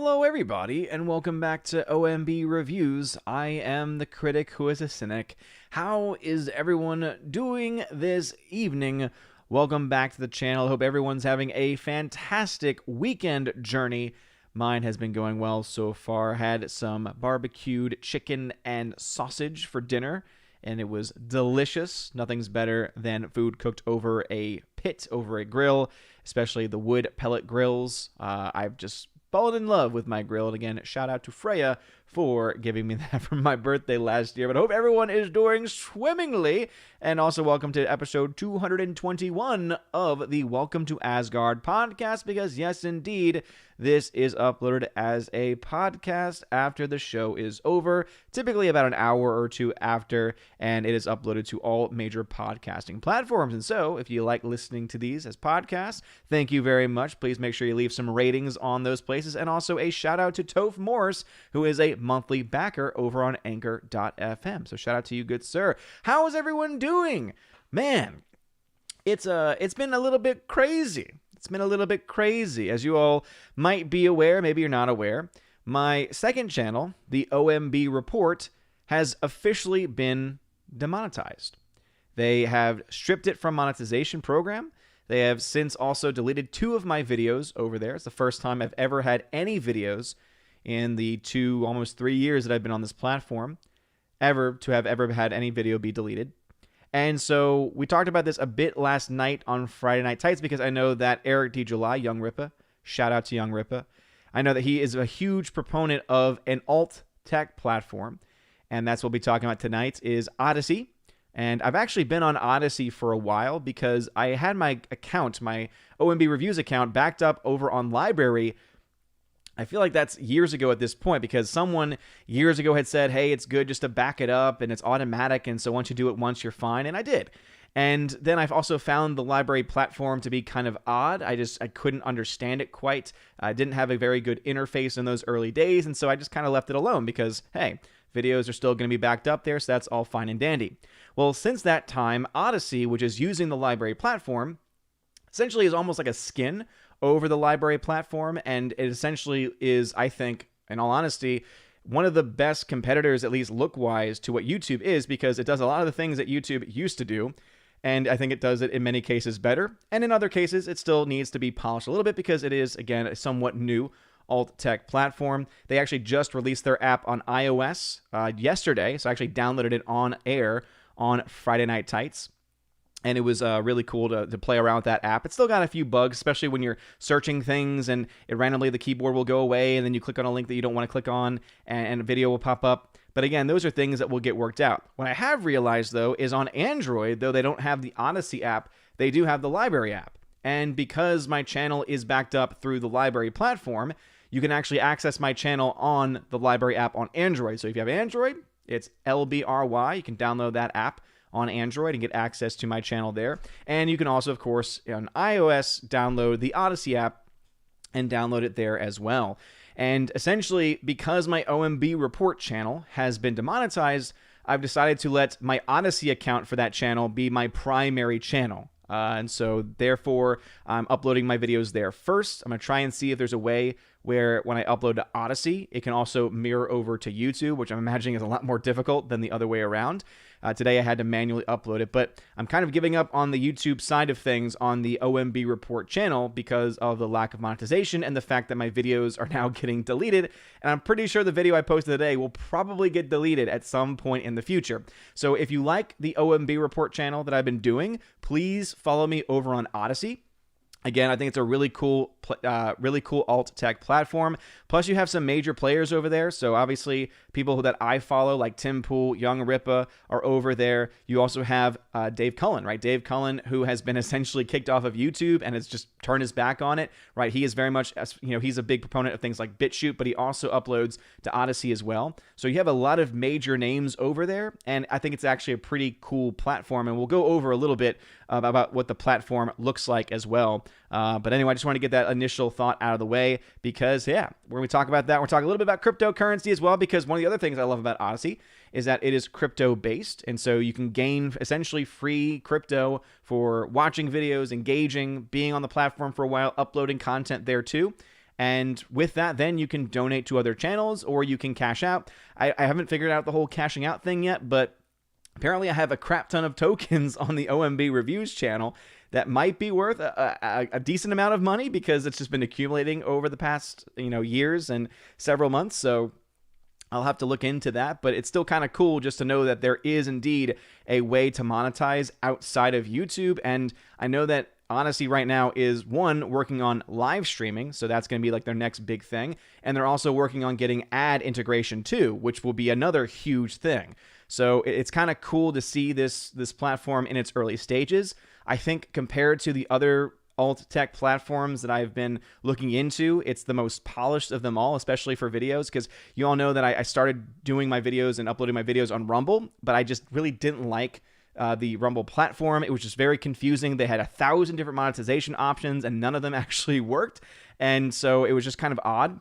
Hello everybody, and welcome back to OMB Reviews. I am the critic who is a cynic. How is everyone doing this evening? Welcome back to the channel. Hope everyone's having a fantastic weekend journey. Mine has been going well so far. Had some barbecued chicken and sausage for dinner, and it was delicious. Nothing's better than food cooked over a pit, over a grill, especially the wood pellet grills. I've just fallen in love with my grill. And again, shout out to Freya for giving me that for my birthday last year. But I hope everyone is doing swimmingly. And also welcome to episode 221 of the Welcome to Asgard podcast. Because yes, indeed, this is uploaded as a podcast after the show is over. Typically about an hour or two after. And it is uploaded to all major podcasting platforms. And so if you like listening to these as podcasts, thank you very much. Please make sure you leave some ratings on those places. And also a shout out to Toph Morris, who is a monthly backer over on anchor.fm. So shout out to you, good sir. How is everyone doing? Man, it's been a little bit crazy. It's been a little bit crazy. As you all might be aware, maybe you're not aware, my second channel, the OMB Report, has officially been demonetized. They have stripped it from monetization program. They have since also deleted 2 of my videos over there. It's the first time I've ever had any videos in the almost 3 years that I've been on this platform ever had any video be deleted. And so we talked about this a bit last night on Friday Night Tights, because I know that Eric D. July, Young Rippa, shout out to Young Rippa, I know that he is a huge proponent of an alt tech platform, and that's what we'll be talking about tonight is Odysee. And I've actually been on Odysee for a while because I had my account, my OMB Reviews account, backed up over on Library. I feel like that's years ago at this point, because someone years ago had said, hey, it's good just to back it up and it's automatic, and so once you do it once, you're fine, and I did. And then I've also found the Library platform to be kind of odd. I couldn't understand it quite. I didn't have a very good interface in those early days, and so I just kind of left it alone because, hey, videos are still going to be backed up there, so that's all fine and dandy. Well, since that time, Odysee, which is using the Library platform, essentially is almost like a skin over the Library platform, and it essentially is, I think, in all honesty, one of the best competitors, at least look-wise, to what YouTube is, because it does a lot of the things that YouTube used to do, and I think it does it in many cases better, and in other cases, it still needs to be polished a little bit, because it is, again, a somewhat new alt-tech platform. They actually just released their app on iOS yesterday, so I actually downloaded it on air on Friday Night Tights. And it was really cool to play around with that app. It's still got a few bugs, especially when you're searching things and randomly the keyboard will go away and then you click on a link that you don't want to click on and a video will pop up. But again, those are things that will get worked out. What I have realized, though, is on Android, though they don't have the Odysee app, they do have the Library app. And because my channel is backed up through the Library platform, you can actually access my channel on the Library app on Android. So if you have Android, it's LBRY. You can download that app on Android and get access to my channel there. And you can also, of course, on iOS, download the Odysee app and download it there as well. And essentially, because my OMB Report channel has been demonetized, I've decided to let my Odysee account for that channel be my primary channel. And so, therefore, I'm uploading my videos there first. I'm going to try and see if there's a way where when I upload to Odysee, it can also mirror over to YouTube, which I'm imagining is a lot more difficult than the other way around. Today I had to manually upload it, but I'm kind of giving up on the YouTube side of things on the OMB Report channel because of the lack of monetization and the fact that my videos are now getting deleted. And I'm pretty sure the video I posted today will probably get deleted at some point in the future. So if you like the OMB Report channel that I've been doing, please follow me over on Odysee. Again, I think it's a really cool alt tech platform. Plus, you have some major players over there. So obviously, people that I follow, like Tim Pool, Young Rippa, are over there. You also have Dave Cullen, right? Dave Cullen, who has been essentially kicked off of YouTube and has just turned his back on it, right? He is very much, he's a big proponent of things like BitChute, but he also uploads to Odysee as well. So you have a lot of major names over there, and I think it's actually a pretty cool platform. And we'll go over a little bit about what the platform looks like as well. But anyway, I just want to get that initial thought out of the way because, yeah, when we talk about that, we're talking a little bit about cryptocurrency as well, because one of the other things I love about Odysee is that it is crypto-based, and so you can gain essentially free crypto for watching videos, engaging, being on the platform for a while, uploading content there too. And with that, then you can donate to other channels or you can cash out. I haven't figured out the whole cashing out thing yet, but apparently I have a crap ton of tokens on the OMB Reviews channel that might be worth a decent amount of money because it's just been accumulating over the past, years and several months. So I'll have to look into that, but it's still kind of cool just to know that there is indeed a way to monetize outside of YouTube. And I know that Odysee right now is working on live streaming, so that's going to be like their next big thing, and they're also working on getting ad integration too, which will be another huge thing. So it's kind of cool to see this platform in its early stages. I think compared to the other alt tech platforms that I've been looking into, it's the most polished of them all, especially for videos, because you all know that I started doing my videos and uploading my videos on Rumble, but I just really didn't like the Rumble platform. It was just very confusing. They had 1,000 different monetization options and none of them actually worked. And so it was just kind of odd.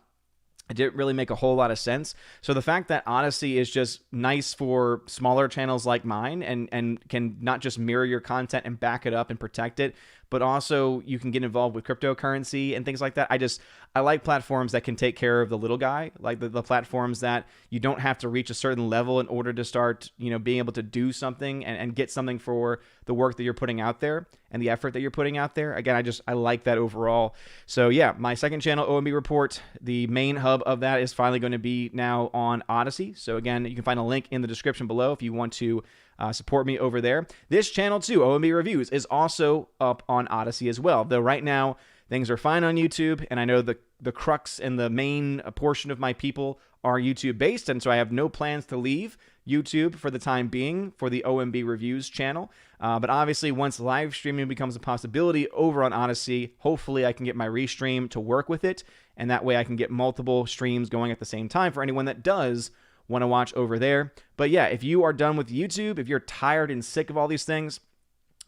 It didn't really make a whole lot of sense. So the fact that Odysee is just nice for smaller channels like mine and can not just mirror your content and back it up and protect it, but also you can get involved with cryptocurrency and things like that. I like platforms that can take care of the little guy, like the platforms that you don't have to reach a certain level in order to start, being able to do something and get something for the work that you're putting out there and the effort that you're putting out there. Again, I like that overall. So yeah, my second channel, OMB Report, the main hub of that is finally going to be now on Odysee. So again, you can find a link in the description below if you want to support me over there. This channel too, OMB Reviews, is also up on Odysee as well. Though right now things are fine on YouTube, and I know the crux and the main portion of my people are YouTube based, and so I have no plans to leave YouTube for the time being for the OMB Reviews channel. But obviously, once live streaming becomes a possibility over on Odysee, hopefully I can get my restream to work with it, and that way I can get multiple streams going at the same time for anyone that does want to watch over there. But yeah, if you are done with YouTube, if you're tired and sick of all these things,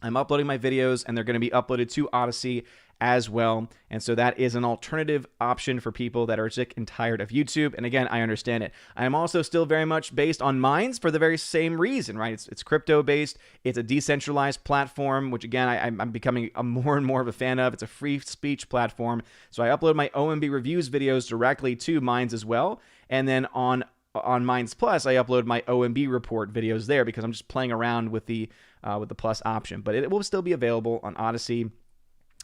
I'm uploading my videos and they're going to be uploaded to Odysee as well. And so that is an alternative option for people that are sick and tired of YouTube. And again, I understand it. I am also still very much based on Minds for the very same reason, right? It's crypto based. It's a decentralized platform, which again, I'm becoming more and more of a fan of. It's a free speech platform. So I upload my OMB Reviews videos directly to Minds as well. And then on Minds Plus, I upload my OMB Report videos there because I'm just playing around with the Plus option. But it will still be available on Odysee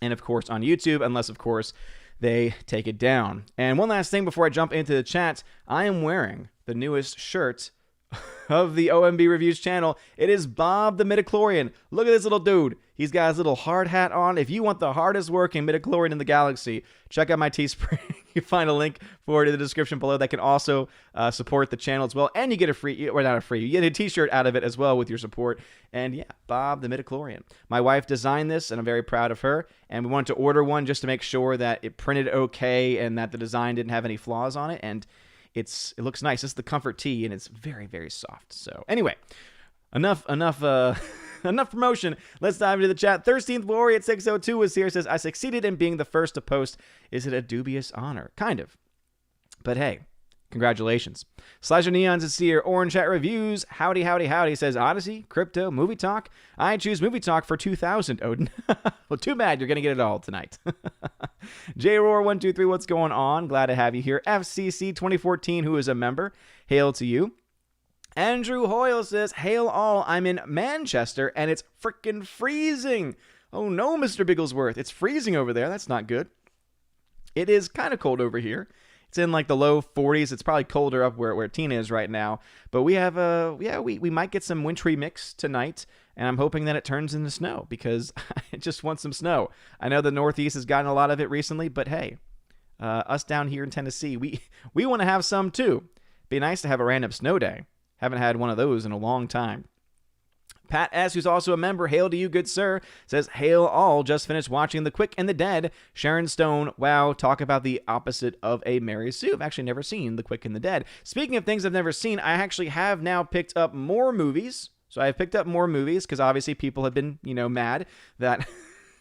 and, of course, on YouTube, unless, of course, they take it down. And one last thing before I jump into the chat, I am wearing the newest shirt of the OMB Reviews channel. It is Bob the Midichlorian. Look at this little dude. He's got his little hard hat on. If you want the hardest working midichlorian in the galaxy, check out my Teespring. You find a link for it in the description below that can also support the channel as well. And you get a free, or not a free, you get a t-shirt out of it as well with your support. And yeah, Bob the Midichlorian. My wife designed this and I'm very proud of her. And we wanted to order one just to make sure that it printed okay and that the design didn't have any flaws on it. And it looks nice. It's the comfort tee and it's very, very soft. So anyway, enough promotion. Let's dive into the chat. 13th Warrior at 602 is here. Says, I succeeded in being the first to post. Is it a dubious honor? Kind of. But hey, congratulations. Slasher Neons is here. Orange Chat Reviews. Howdy, howdy, howdy. Says, Odysee, Crypto, Movie Talk. I choose Movie Talk for 2000, Odin. Well, too bad. You're going to get it all tonight. JRoar123, what's going on? Glad to have you here. FCC 2014, who is a member. Hail to you. Andrew Hoyle says, hail all, I'm in Manchester and it's frickin' freezing. Oh no, Mr. Bigglesworth, it's freezing over there. That's not good. It is kind of cold over here. It's in like the low 40s. It's probably colder up where Tina is right now. But we have we might get some wintry mix tonight, and I'm hoping that it turns into snow because I just want some snow. I know the Northeast has gotten a lot of it recently, but hey, us down here in Tennessee, we want to have some too. Be nice to have a random snow day. Haven't had one of those in a long time. Pat S., who's also a member, hail to you, good sir, says, hail all, just finished watching The Quick and the Dead. Sharon Stone, wow, talk about the opposite of a Mary Sue. I've actually never seen The Quick and the Dead. Speaking of things I've never seen, I actually have now picked up more movies. So I've picked up more movies because obviously people have been, mad that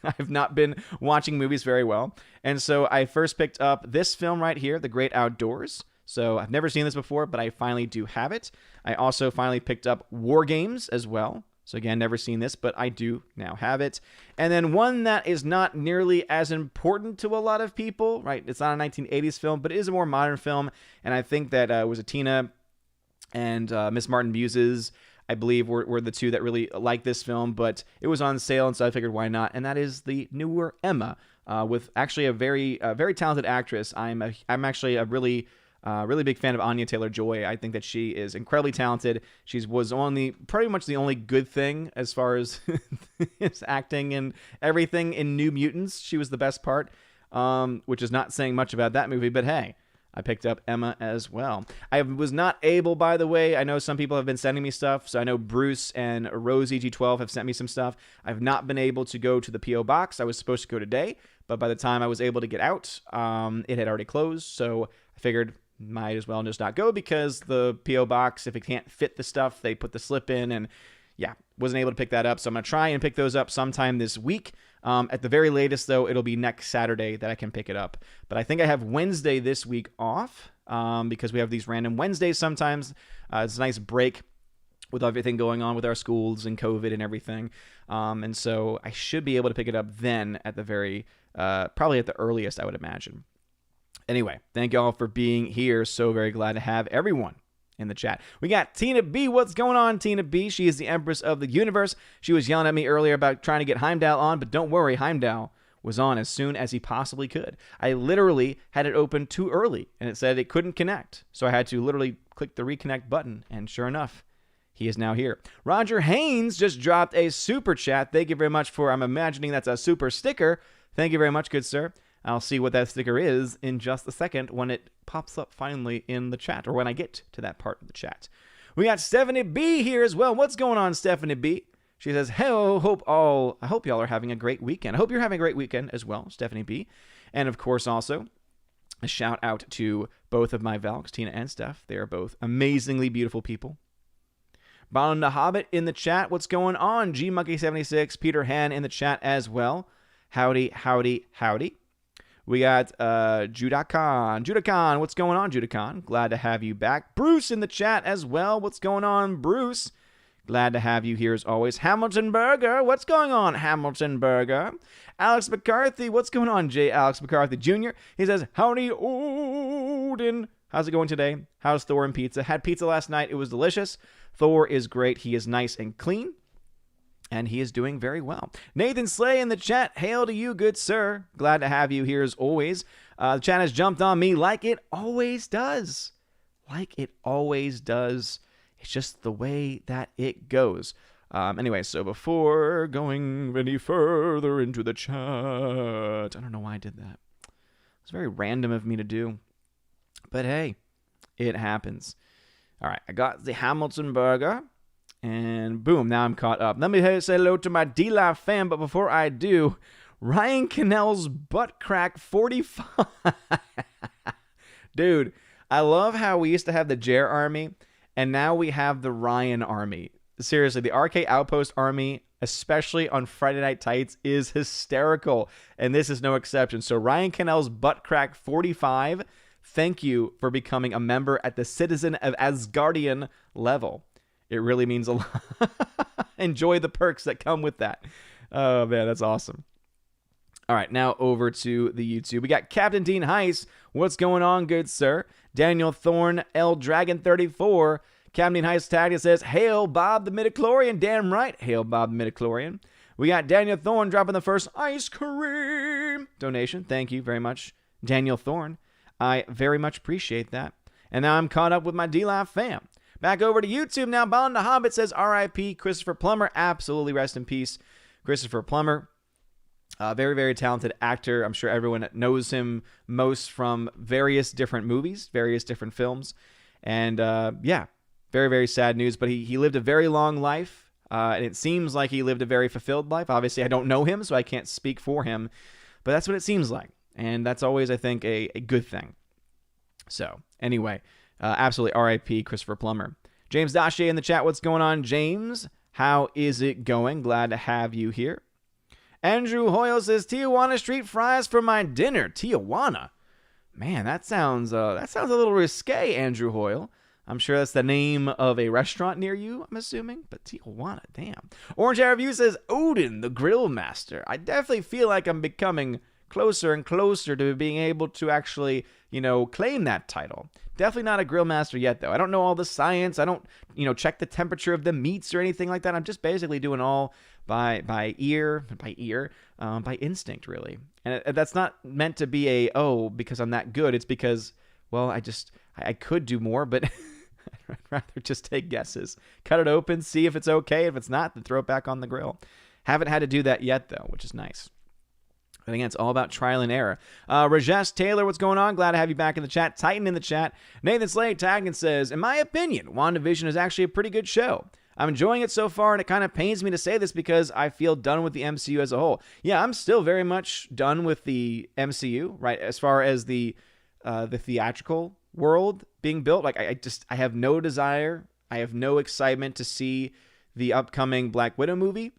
I've not been watching movies very well. And so I first picked up this film right here, The Great Outdoors. So I've never seen this before, but I finally do have it. I also finally picked up War Games as well. So again, never seen this, but I do now have it. And then one that is not nearly as important to a lot of people, right? It's not a 1980s film, but it is a more modern film. And I think that was a Tina and Miss Martin Muses, I believe, were the two that really liked this film. But it was on sale, and so I figured why not? And that is the newer Emma, with actually a very talented actress. I'm actually a really big fan of Anya Taylor-Joy. I think that she is incredibly talented. She was pretty much the only good thing as far as his acting and everything in New Mutants. She was the best part, which is not saying much about that movie, but hey, I picked up Emma as well. I was not able, by the way, I know some people have been sending me stuff, so I know Bruce and Rosie G12 have sent me some stuff. I've not been able to go to the P.O. Box. I was supposed to go today, but by the time I was able to get out, it had already closed, so I figured might as well just not go, because the P.O. Box, if it can't fit the stuff, they put the slip in, and yeah, wasn't able to pick that up. So I'm going to try and pick those up sometime this week. At the very latest, though, it'll be next Saturday that I can pick it up. But I think I have Wednesday this week off, because we have these random Wednesdays sometimes. It's a nice break with everything going on with our schools and COVID and everything. And so I should be able to pick it up then at the probably at the earliest, I would imagine. Anyway, thank you all for being here. So very glad to have everyone in the chat. We got Tina B. What's going on, Tina B? She is the Empress of the Universe. She was yelling at me earlier about trying to get Heimdall on, but don't worry, Heimdall was on as soon as he possibly could. I literally had it open too early, and it said it couldn't connect. So I had to literally click the reconnect button, and sure enough, he is now here. Roger Haynes just dropped a super chat. Thank you very much for, I'm imagining that's a super sticker. Thank you very much, good sir. I'll see what that sticker is in just a second when it pops up finally in the chat, or when I get to that part of the chat. We got Stephanie B here as well. What's going on, Stephanie B? She says, "Hello, I hope y'all are having a great weekend." I hope you're having a great weekend as well, Stephanie B. And of course, also a shout out to both of my Valks, Tina and Steph. They are both amazingly beautiful people. Bound the Hobbit in the chat. What's going on? G Monkey 76, Peter Han in the chat as well. Howdy, howdy, howdy. We got Judakon. Judakon, what's going on, Judakon? Glad to have you back. Bruce in the chat as well. What's going on, Bruce? Glad to have you here as always. Hamilton Burger, what's going on, Hamilton Burger? Alex McCarthy, what's going on, J. Alex McCarthy Jr.? He says, howdy, Odin. How's it going today? How's Thor and pizza? Had pizza last night. It was delicious. Thor is great. He is nice and clean. And he is doing very well. Nathan Slay in the chat. Hail to you, good sir. Glad to have you here as always. The chat has jumped on me like it always does. Like it always does. It's just the way that it goes. Anyway, so before going any further into the chat, I don't know why I did that. It's very random of me to do. But hey, it happens. All right, I got the Hamilton Burger. And boom, now I'm caught up. Let me say hello to my D-Live fam, but before I do, Ryan Cannell's butt crack 45. Dude, I love how we used to have the Jer Army, and now we have the Ryan Army. Seriously, the RK Outpost Army, especially on Friday Night Tights, is hysterical, and this is no exception. So Ryan Cannell's butt crack 45, thank you for becoming a member at the Citizen of Asgardian level. It really means a lot. Enjoy the perks that come with that. Oh, man, that's awesome. All right, now over to the YouTube. We got Captain Dean Heiss. What's going on, good sir? Daniel Thorne, L Dragon 34. Captain Dean Heiss tagged and says, hail Bob the Midichlorian. Damn right, hail Bob the Midichlorian. We got Daniel Thorne dropping the first ice cream donation. Thank you very much, Daniel Thorne. I very much appreciate that. And now I'm caught up with my D-Live fam. Back over to YouTube now. Bound the Hobbit says R.I.P. Christopher Plummer. Absolutely rest in peace, Christopher Plummer. Very, very talented actor. I'm sure everyone knows him most from various different movies, various different films. And yeah, very, very sad news. But he lived a very long life. And it seems like he lived a very fulfilled life. Obviously, I don't know him, so I can't speak for him. But that's what it seems like. And that's always, I think, a good thing. So anyway, absolutely R.I.P. Christopher Plummer. James Dashe in the chat. What's going on, James? How is it going? Glad to have you here. Andrew Hoyle says, Tijuana street fries for my dinner. Tijuana? Man, that sounds a little risque, Andrew Hoyle. I'm sure that's the name of a restaurant near you, I'm assuming. But Tijuana, damn. Orange Air Review says, Odin, the Grill Master. I definitely feel like I'm becoming closer and closer to being able to actually, claim that title. Definitely not a grill master yet, though. I don't know all the science. I don't, check the temperature of the meats or anything like that. I'm just basically doing all by instinct, really. And that's not meant to be because I'm that good. It's because, well, I could do more, but I'd rather just take guesses. Cut it open, see if it's okay. If it's not, then throw it back on the grill. Haven't had to do that yet, though, which is nice. I think it's all about trial and error. Rajesh Taylor, what's going on? Glad to have you back in the chat. Titan in the chat. Nathan Slade tagged and says, in my opinion, WandaVision is actually a pretty good show. I'm enjoying it so far, and it kind of pains me to say this because I feel done with the MCU as a whole. Yeah, I'm still very much done with the MCU, right? As far as the theatrical world being built, like I have no desire, I have no excitement to see the upcoming Black Widow movie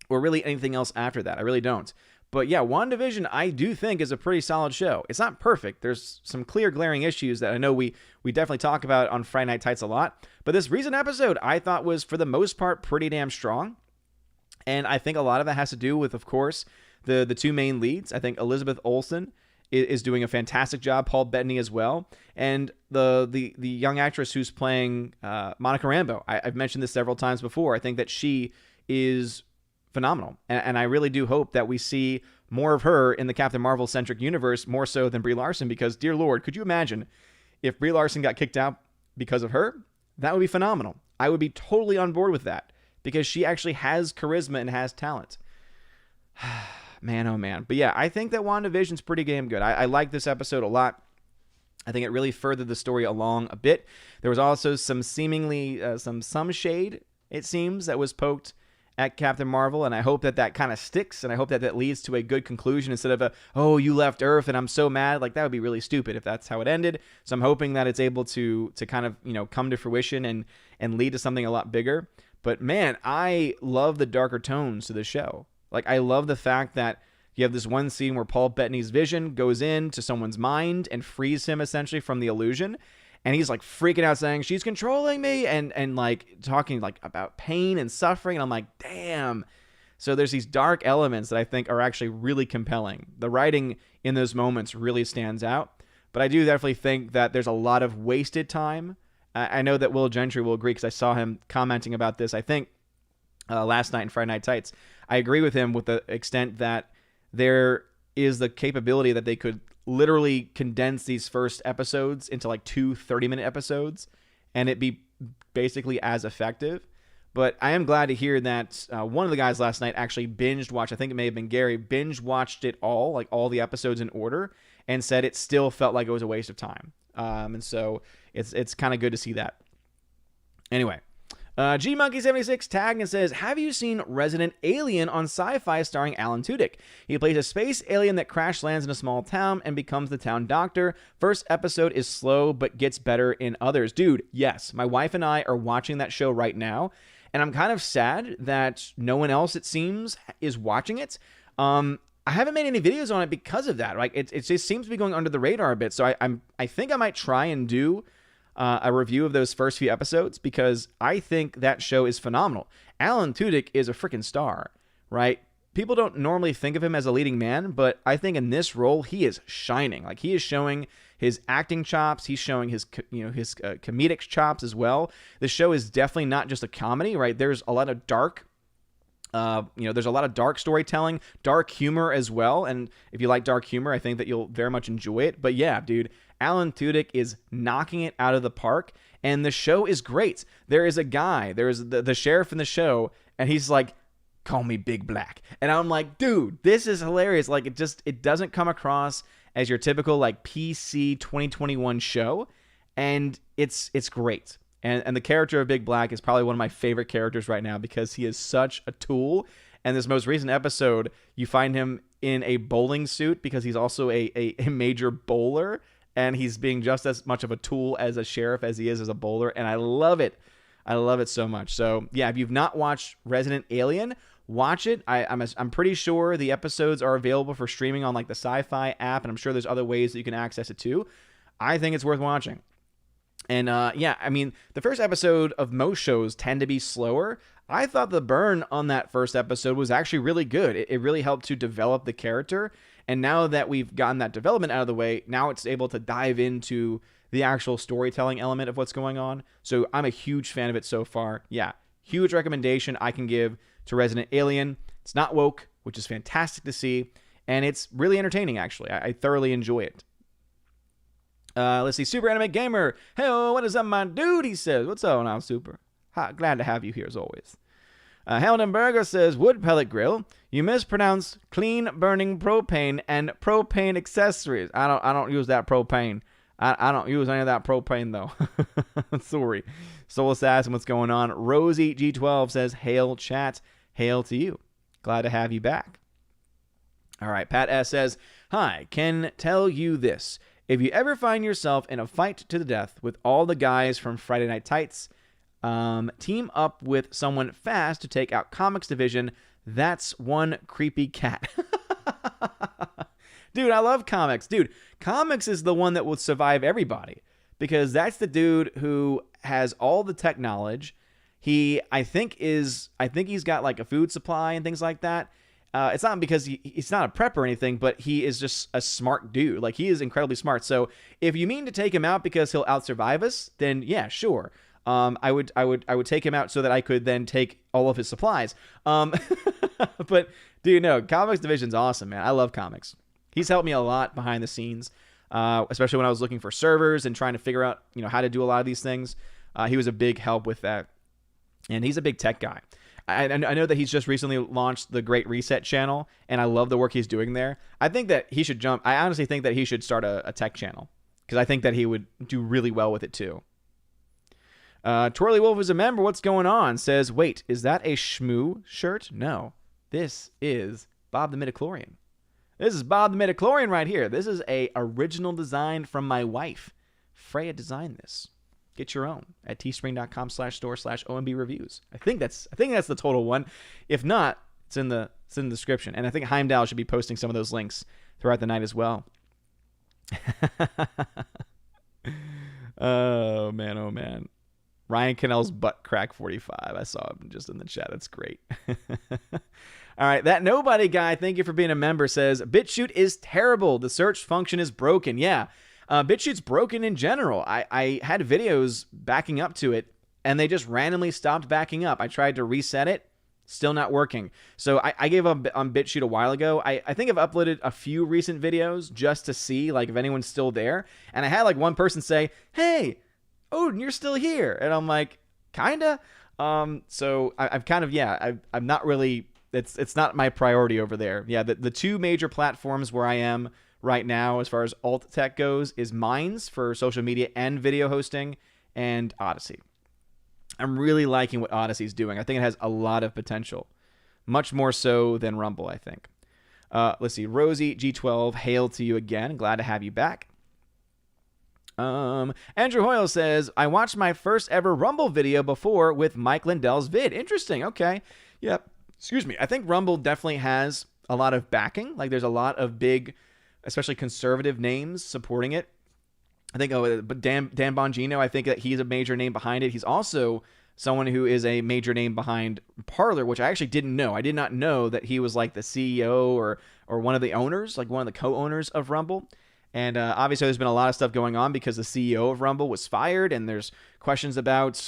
or really anything else after that. I really don't. But yeah, WandaVision, I do think, is a pretty solid show. It's not perfect. There's some clear glaring issues that I know we definitely talk about on Friday Night Tights a lot. But this recent episode, I thought was, for the most part, pretty damn strong. And I think a lot of it has to do with, of course, the two main leads. I think Elizabeth Olsen is doing a fantastic job. Paul Bettany as well. And the young actress who's playing Monica Rambeau. I've mentioned this several times before. I think that she is phenomenal. And I really do hope that we see more of her in the Captain Marvel-centric universe, more so than Brie Larson, because, dear Lord, could you imagine if Brie Larson got kicked out because of her? That would be phenomenal. I would be totally on board with that, because she actually has charisma and has talent. Man, oh man. But yeah, I think that WandaVision's pretty damn good. I like this episode a lot. I think it really furthered the story along a bit. There was also some seemingly, some shade, it seems, that was poked at Captain Marvel, and I hope that kind of sticks, and I hope that leads to a good conclusion instead of you left Earth and I'm so mad. Like, that would be really stupid if that's how it ended. So I'm hoping that it's able to kind of, come to fruition and lead to something a lot bigger. But man, I love the darker tones to the show. Like, I love the fact that you have this one scene where Paul Bettany's vision goes into someone's mind and frees him essentially from the illusion. And he's like freaking out saying, she's controlling me, and like talking like about pain and suffering. And I'm like, damn. So there's these dark elements that I think are actually really compelling. The writing in those moments really stands out. But I do definitely think that there's a lot of wasted time. I know that Will Gentry will agree, because I saw him commenting about this, I think, last night in Friday Night Tights. I agree with him with the extent that there is the capability that they could literally condense these first episodes into like 2 30-minute episodes and it be basically as effective. But I am glad to hear that one of the guys last night actually binged watched, I think it may have been Gary, binge watched it all, like all the episodes in order, and said it still felt like it was a waste of time. And so it's kind of good to see that. Anyway, GMonkey76 tagged and says, have you seen Resident Alien on Sci-Fi starring Alan Tudyk? He plays a space alien that crash lands in a small town and becomes the town doctor. First episode is slow but gets better in others. Dude, yes, my wife and I are watching that show right now, and I'm kind of sad that no one else, it seems, is watching it. I haven't made any videos on it because of that. Like, it just seems to be going under the radar a bit. So I think I might try and do a review of those first few episodes, because I think that show is phenomenal. Alan Tudyk is a freaking star, right? People don't normally think of him as a leading man, but I think in this role he is shining. Like, he is showing his acting chops, he's showing his comedic chops as well. The show is definitely not just a comedy, right? There's a lot of dark there's a lot of dark storytelling, dark humor as well. And if you like dark humor, I think that you'll very much enjoy it. But yeah, dude, Alan Tudyk is knocking it out of the park, and the show is great. There is a guy, there's the sheriff in the show, and he's like, call me Big Black. And I'm like, dude, this is hilarious. Like, it doesn't come across as your typical like PC 2021 show, and it's great. And the character of Big Black is probably one of my favorite characters right now, because he is such a tool. And this most recent episode, you find him in a bowling suit, because he's also a major bowler, and he's being just as much of a tool as a sheriff as he is as a bowler. And I love it. I love it so much. So yeah, if you've not watched Resident Alien, watch it. I'm pretty sure the episodes are available for streaming on like the Sci-Fi app, and I'm sure there's other ways that you can access it too. I think it's worth watching. And yeah, I mean, the first episode of most shows tend to be slower. I thought the burn on that first episode was actually really good. It really helped to develop the character. And now that we've gotten that development out of the way, now it's able to dive into the actual storytelling element of what's going on. So I'm a huge fan of it so far. Yeah, huge recommendation I can give to Resident Alien. It's not woke, which is fantastic to see. And it's really entertaining, actually. I thoroughly enjoy it. Let's see. Super Anime Gamer. Hey, what is up, my dude? He says, what's up now, Super? Glad to have you here, as always. Heldenberger says, wood pellet grill. You mispronounce clean burning propane and propane accessories. I don't use that propane. I don't use any of that propane, though. Sorry. Soul Assassin, what's going on? Rosie G12 says, hail, chat. Hail to you. Glad to have you back. All right. Pat S says, hi, can tell you this. If you ever find yourself in a fight to the death with all the guys from Friday Night Tights, team up with someone fast to take out Comics Division. That's one creepy cat. Dude, I love Comics. Dude, Comics is the one that will survive everybody because that's the dude who has all the tech knowledge. I think he's got like a food supply and things like that. It's not because he's not a prep or anything, but he is just a smart dude. Like, he is incredibly smart. So if you mean to take him out because he'll outsurvive us, then yeah, sure. I would take him out so that I could then take all of his supplies. But dude, no, Comics Division's awesome, man. I love comics. He's helped me a lot behind the scenes, especially when I was looking for servers and trying to figure out, how to do a lot of these things. He was a big help with that, and he's a big tech guy. I know that he's just recently launched the Great Reset channel, and I love the work he's doing there. I think that he should I honestly think that he should start a tech channel because I think that he would do really well with it too. Twirly Wolf is a member. What's going on? Says, wait, is that a Shmoo shirt? No, this is Bob the Midichlorian. This is Bob the Midichlorian right here. This is a original design from my wife. Freya designed this. Get your own at teespring.com/store/OMB Reviews. I think that's the total one. If not, it's in the description. And I think Heimdall should be posting some of those links throughout the night as well. Oh man. Ryan Cannell's butt crack 45. I saw him just in the chat. That's great. All right, that nobody guy, thank you for being a member, says, BitChute is terrible. The search function is broken. Yeah, BitChute's broken in general. I had videos backing up to it, and they just randomly stopped backing up. I tried to reset it, still not working. So I gave up on BitChute a while ago. I think I've uploaded a few recent videos just to see like if anyone's still there. And I had like one person say, hey, Odin, you're still here. And I'm like, kinda. So I've kind of, I'm not really, it's not my priority over there. Yeah, the two major platforms where I am right now as far as alt tech goes is Minds for social media and video hosting, and Odysee. I'm really liking what Odyssee's doing. I think it has a lot of potential, much more so than Rumble, I think. Let's see. Rosie G12, hail to you again. Glad to have you back. Andrew Hoyle says, I watched my first ever Rumble video before with Mike Lindell's vid. Interesting. Okay. Yep. Excuse me. I think Rumble definitely has a lot of backing. Like, there's a lot of big, especially conservative names supporting it. I think, but Dan Bongino, I think that he's a major name behind it. He's also someone who is a major name behind Parler, which I actually didn't know. I did not know that he was like the CEO or one of the owners, like one of the co-owners of Rumble. And obviously there's been a lot of stuff going on because the CEO of Rumble was fired, and there's questions about,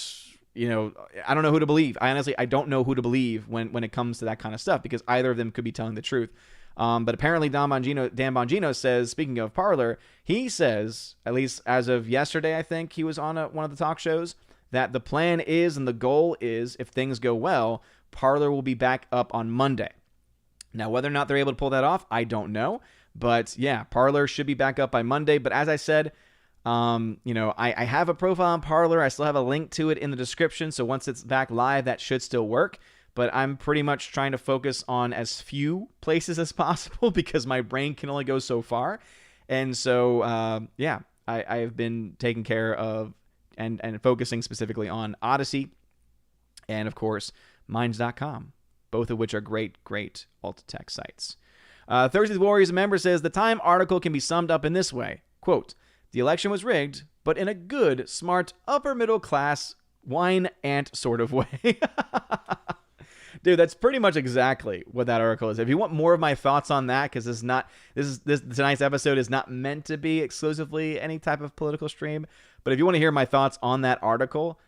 I don't know who to believe. I don't know who to believe when it comes to that kind of stuff, because either of them could be telling the truth. But apparently Dan Bongino says, speaking of Parler, he says, at least as of yesterday, I think he was on one of the talk shows, that the plan is and the goal is, if things go well, Parler will be back up on Monday. Now, whether or not they're able to pull that off, I don't know. But yeah, Parler should be back up by Monday. But as I said, I have a profile on Parler. I still have a link to it in the description. So once it's back live, that should still work. But I'm pretty much trying to focus on as few places as possible because my brain can only go so far. And so, I have been taking care of and focusing specifically on Odysee and, of course, Minds.com, both of which are great alt tech sites. Thursday's Warriors member says, the Time article can be summed up in this way. Quote, The election was rigged, but in a good, smart, upper middle class wine ant sort of way. Dude, that's pretty much exactly what that article is. If you want more of my thoughts on that, because tonight's episode is not meant to be exclusively any type of political stream, but if you want to hear my thoughts on that article,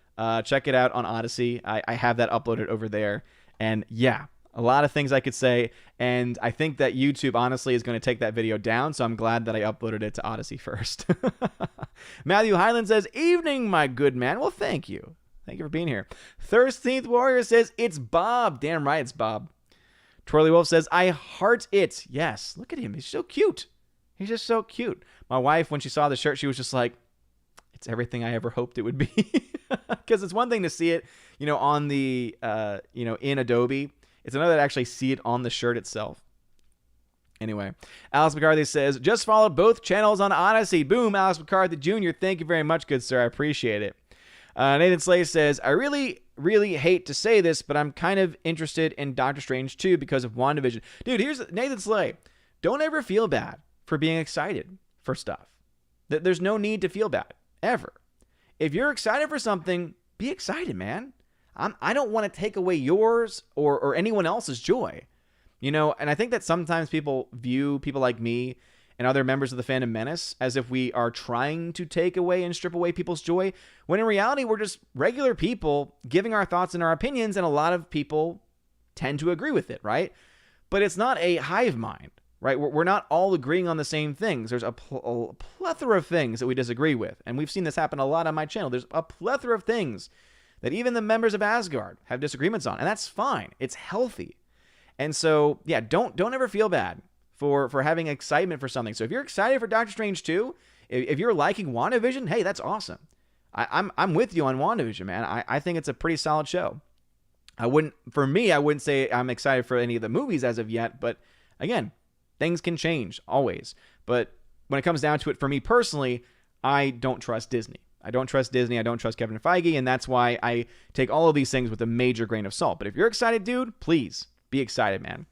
check it out on Odysee. I have that uploaded over there. And yeah, a lot of things I could say. And I think that YouTube, honestly, is going to take that video down. So I'm glad that I uploaded it to Odysee first. Matthew Highland says, evening, my good man. Well, thank you. Thank you for being here. 13th Warrior says, it's Bob. Damn right, it's Bob. Twirly Wolf says, I heart it. Yes, look at him. He's so cute. He's just so cute. My wife, when she saw the shirt, she was just like, it's everything I ever hoped it would be. Because it's one thing to see it, on the, in Adobe. It's another to actually see it on the shirt itself. Anyway, Alex McCarthy says, just followed both channels on Odysee. Boom, Alex McCarthy Jr. Thank you very much, good sir. I appreciate it. Nathan Slay says, I really, really hate to say this, but I'm kind of interested in Doctor Strange 2 because of WandaVision. Dude, here's Nathan Slay. Don't ever feel bad for being excited for stuff. There's no need to feel bad, ever. If you're excited for something, be excited, man. I don't want to take away yours or anyone else's joy. And I think that sometimes people view people like me and other members of the Fandom Menace as if we are trying to take away and strip away people's joy, when in reality, we're just regular people giving our thoughts and our opinions, and a lot of people tend to agree with it, right? But it's not a hive mind, right? We're not all agreeing on the same things. There's a plethora of things that we disagree with, and we've seen this happen a lot on my channel. There's a plethora of things that even the members of Asgard have disagreements on, and that's fine. It's healthy. And so, yeah, don't ever feel bad for having excitement for something. So if you're excited for Doctor Strange 2, if you're liking WandaVision, hey, that's awesome. I'm with you on WandaVision, man. I think it's a pretty solid show. I wouldn't say I'm excited for any of the movies as of yet, but again, things can change always. But when it comes down to it, for me personally, I don't trust Disney. I don't trust Disney. I don't trust Kevin Feige, and that's why I take all of these things with a major grain of salt. But if you're excited, dude, please be excited, man.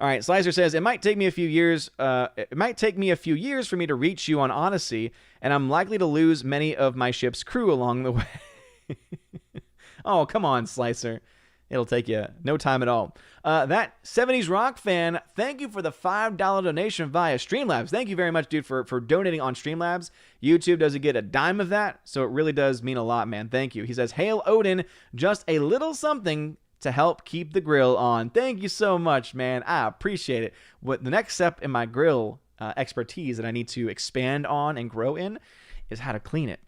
All right, Slicer says, it might take me a few years for me to reach you on Odysee, and I'm likely to lose many of my ship's crew along the way. Oh, come on, Slicer. It'll take you no time at all. That 70s Rock fan, thank you for the $5 donation via Streamlabs. Thank you very much, dude, for donating on Streamlabs. YouTube doesn't get a dime of that, so it really does mean a lot, man. Thank you. He says, Hail Odin, just a little something to help keep the grill on. Thank you so much, man. I appreciate it. What the next step in my grill expertise that I need to expand on and grow in is how to clean it.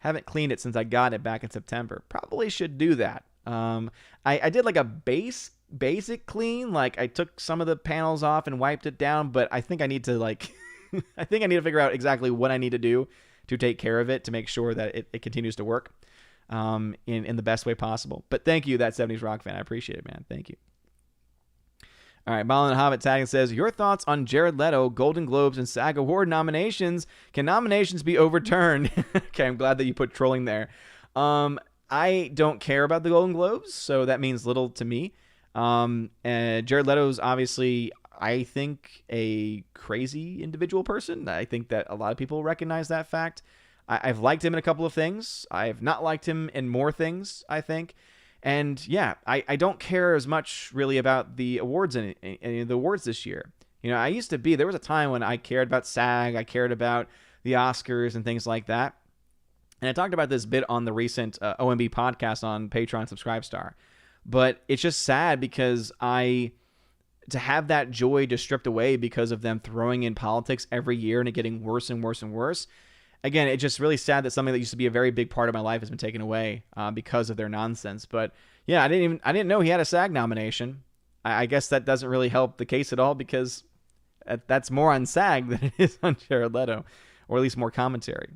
Haven't cleaned it since I got it back in September. Probably should do that. I did like a basic clean. Like I took some of the panels off and wiped it down, but I think I need to I think I need to figure out exactly what I need to do to take care of it to make sure that it continues to work in the best way possible. But thank you, that 70s Rock fan. I appreciate it, man. Thank you. All right, Ballin Hobbit tagging says, your thoughts on Jared Leto, Golden Globes, and SAG Award nominations. Can nominations be overturned? Okay, I'm glad that you put trolling there. I don't care about the Golden Globes, so that means little to me. And Jared Leto's obviously, I think, a crazy individual person. I think that a lot of people recognize that fact. I've liked him in a couple of things. I've not liked him in more things, I think. And yeah, I don't care as much really about the awards and the awards this year. I used to be, there was a time when I cared about SAG, I cared about the Oscars and things like that. And I talked about this bit on the recent OMB podcast on Patreon Subscribestar. But it's just sad because to have that joy just stripped away because of them throwing in politics every year and it getting worse and worse and worse. Again, it's just really sad that something that used to be a very big part of my life has been taken away because of their nonsense. But yeah, I didn't know he had a SAG nomination. I guess that doesn't really help the case at all because that's more on SAG than it is on Jared Leto, or at least more commentary.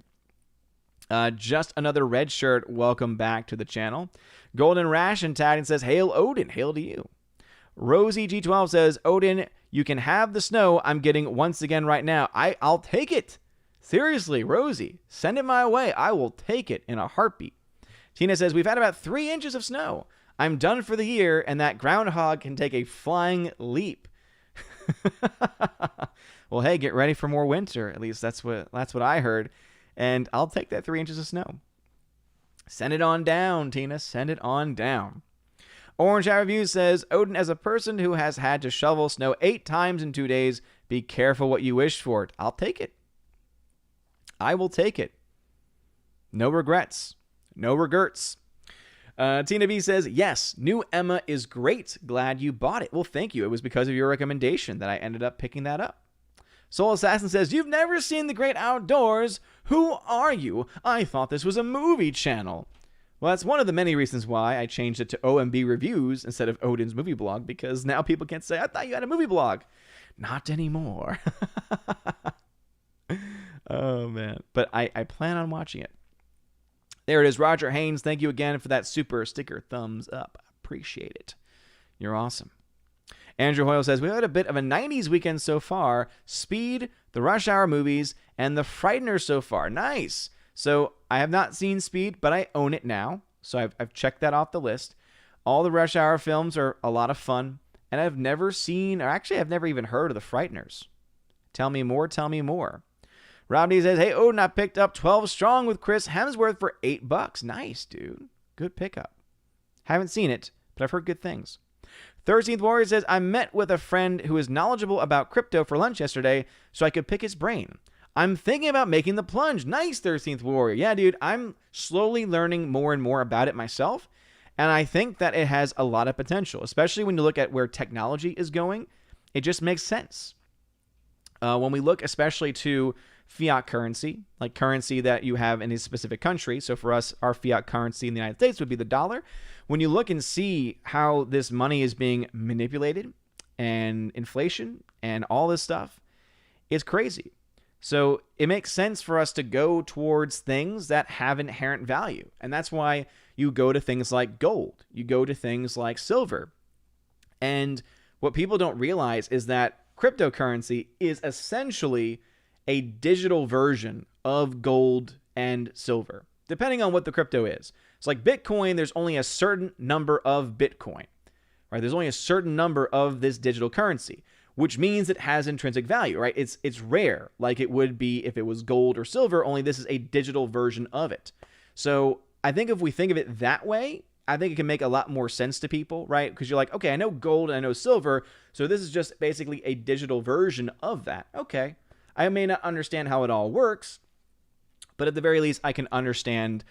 Just another red shirt. Welcome back to the channel. Golden Ration tagged and says, Hail Odin. Hail to you. Rosie G12 says, Odin, you can have the snow I'm getting once again right now. I'll take it. Seriously, Rosie, send it my way. I will take it in a heartbeat. Tina says, we've had about 3 inches of snow. I'm done for the year, and that groundhog can take a flying leap. Well, hey, get ready for more winter. At least that's what I heard. And I'll take that 3 inches of snow. Send it on down, Tina. Send it on down. Orange Eye Reviews says, Odin, as a person who has had to shovel snow 8 times in 2 days, be careful what you wish for it. I'll take it. I will take it. No regrets. No regrets. Tina B says, yes, new Emma is great. Glad you bought it. Well, thank you. It was because of your recommendation that I ended up picking that up. Soul Assassin says, you've never seen The Great Outdoors. Who are you? I thought this was a movie channel. Well, that's one of the many reasons why I changed it to OMB Reviews instead of Odin's movie blog, because now people can't say, I thought you had a movie blog. Not anymore. Oh, man. But I plan on watching it. There it is. Roger Haynes, thank you again for that super sticker thumbs up. Appreciate it. You're awesome. Andrew Hoyle says, we had a bit of a 90s weekend so far. Speed, the Rush Hour movies, and the Frighteners so far. Nice. So I have not seen Speed, but I own it now. So I've checked that off the list. All the Rush Hour films are a lot of fun. And I've never seen, or actually I've never even heard of the Frighteners. Tell me more, tell me more. Rob D says, hey, Odin, I picked up 12 Strong with Chris Hemsworth for $8. Nice, dude. Good pickup. Haven't seen it, but I've heard good things. 13th Warrior says, I met with a friend who is knowledgeable about crypto for lunch yesterday so I could pick his brain. I'm thinking about making the plunge. Nice, 13th Warrior. Yeah, dude, I'm slowly learning more and more about it myself, and I think that it has a lot of potential, especially when you look at where technology is going. It just makes sense. When we look especially to fiat currency, like currency that you have in a specific country. So for us, our fiat currency in the United States would be the dollar. When you look and see how this money is being manipulated and inflation and all this stuff, it's crazy. So it makes sense for us to go towards things that have inherent value. And that's why you go to things like gold. You go to things like silver. And what people don't realize is that cryptocurrency is essentially a digital version of gold and silver, depending on what the crypto is. It's like Bitcoin, there's only a certain number of Bitcoin, right? There's only a certain number of this digital currency, which means it has intrinsic value, right? It's rare, like it would be if it was gold or silver, only this is a digital version of it. So I think if we think of it that way, I think it can make a lot more sense to people, right? Because you're like, okay, I know gold and I know silver, so this is just basically a digital version of that. Okay. I may not understand how it all works, but at the very least, I can understand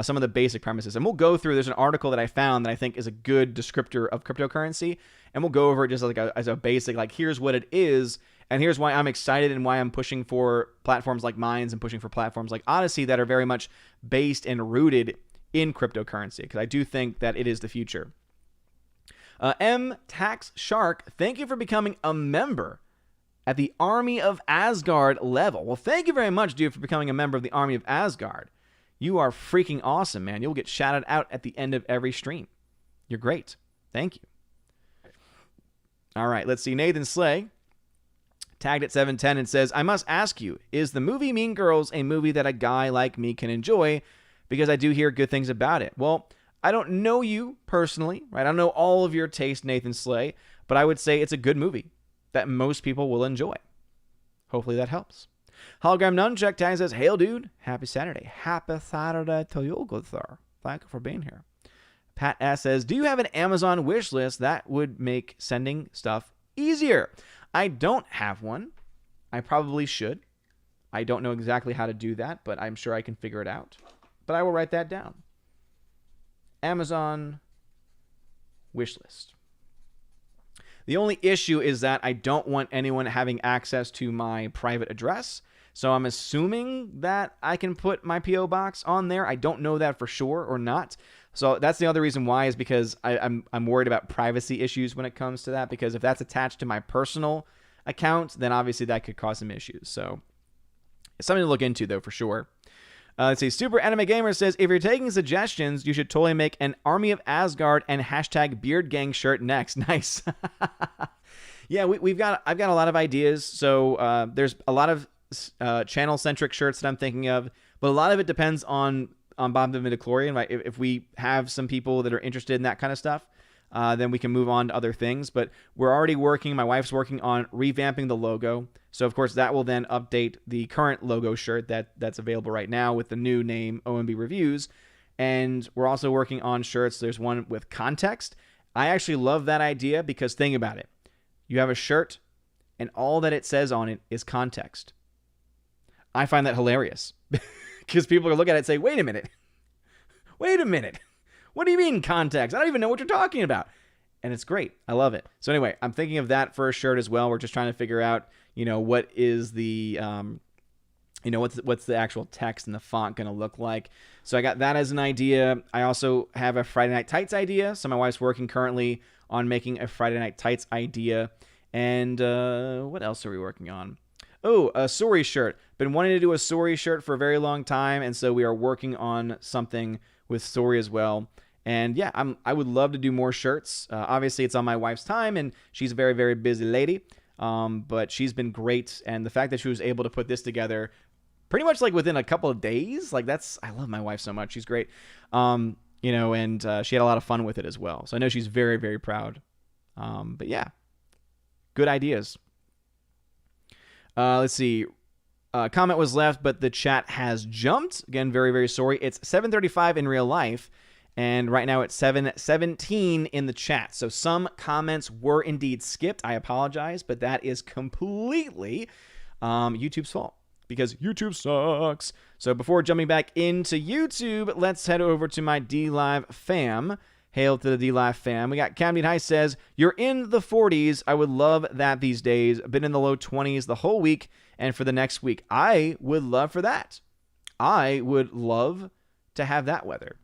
some of the basic premises. And we'll go through, there's an article that I found that I think is a good descriptor of cryptocurrency, and we'll go over it just like as a basic, like here's what it is, and here's why I'm excited and why I'm pushing for platforms like Minds and pushing for platforms like Odysee that are very much based and rooted in cryptocurrency, because I do think that it is the future. M. Tax Shark, thank you for becoming a member at the Army of Asgard level. Well, thank you very much, dude, for becoming a member of the Army of Asgard. You are freaking awesome, man. You'll get shouted out at the end of every stream. You're great. Thank you. All right, let's see. Nathan Slay tagged at 710 and says, I must ask you, is the movie Mean Girls a movie that a guy like me can enjoy? Because I do hear good things about it. Well, I don't know you personally, right? I don't know all of your taste, Nathan Slay, but I would say it's a good movie that most people will enjoy. Hopefully that helps. Hologram Nunchuck tags says, hail dude, happy Saturday. Happy Saturday to you, good sir. Thank you for being here. Pat S says, do you have an Amazon wish list that would make sending stuff easier? I don't have one. I probably should. I don't know exactly how to do that, but I'm sure I can figure it out. But I will write that down. Amazon wish list. The only issue is that I don't want anyone having access to my private address. So I'm assuming that I can put my P.O. box on there. I don't know that for sure or not. So that's the other reason why, is because I'm worried about privacy issues when it comes to that. Because if that's attached to my personal account, then obviously that could cause some issues. So it's something to look into, though, for sure. Let's see. Super Anime Gamer says, if you're taking suggestions, you should totally make an Army of Asgard and hashtag Beard Gang shirt next. Nice. Yeah, I've got a lot of ideas. So there's a lot of channel-centric shirts that I'm thinking of, but a lot of it depends on Bob the Midichlorian, right? If we have some people that are interested in that kind of stuff, then we can move on to other things. But we're already working, my wife's working on revamping the logo. So, of course, that will then update the current logo shirt that's available right now with the new name, OMB Reviews. And we're also working on shirts. There's one with context. I actually love that idea because think about it. You have a shirt, and all that it says on it is context. I find that hilarious because people are looking at it and say, wait a minute. What do you mean context? I don't even know what you're talking about. And it's great. I love it. So anyway, I'm thinking of that for a shirt as well. We're just trying to figure out, what is the, what's the actual text and the font going to look like. So I got that as an idea. I also have a Friday Night Tights idea. So my wife's working currently on making a Friday Night Tights idea. And what else are we working on? Oh, a Sorry shirt. Been wanting to do a Sorry shirt for a very long time, and so we are working on something with Sorry as well. And yeah, I would love to do more shirts. Obviously, it's on my wife's time, and she's a very, very busy lady. But she's been great, and the fact that she was able to put this together pretty much like within a couple of days, I love my wife so much. She's great. And she had a lot of fun with it as well. So I know she's very, very proud. But yeah, good ideas. Let's see. Comment was left, but the chat has jumped. Again, very, very sorry. It's 7:35 in real life, and right now it's 7:17 in the chat. So some comments were indeed skipped. I apologize, but that is completely YouTube's fault because YouTube sucks. So before jumping back into YouTube, let's head over to my DLive fam. Hail to the DLive fam. We got Camden High says, you're in the 40s. I would love that these days. Been in the low 20s the whole week and for the next week. I would love for that. I would love to have that weather.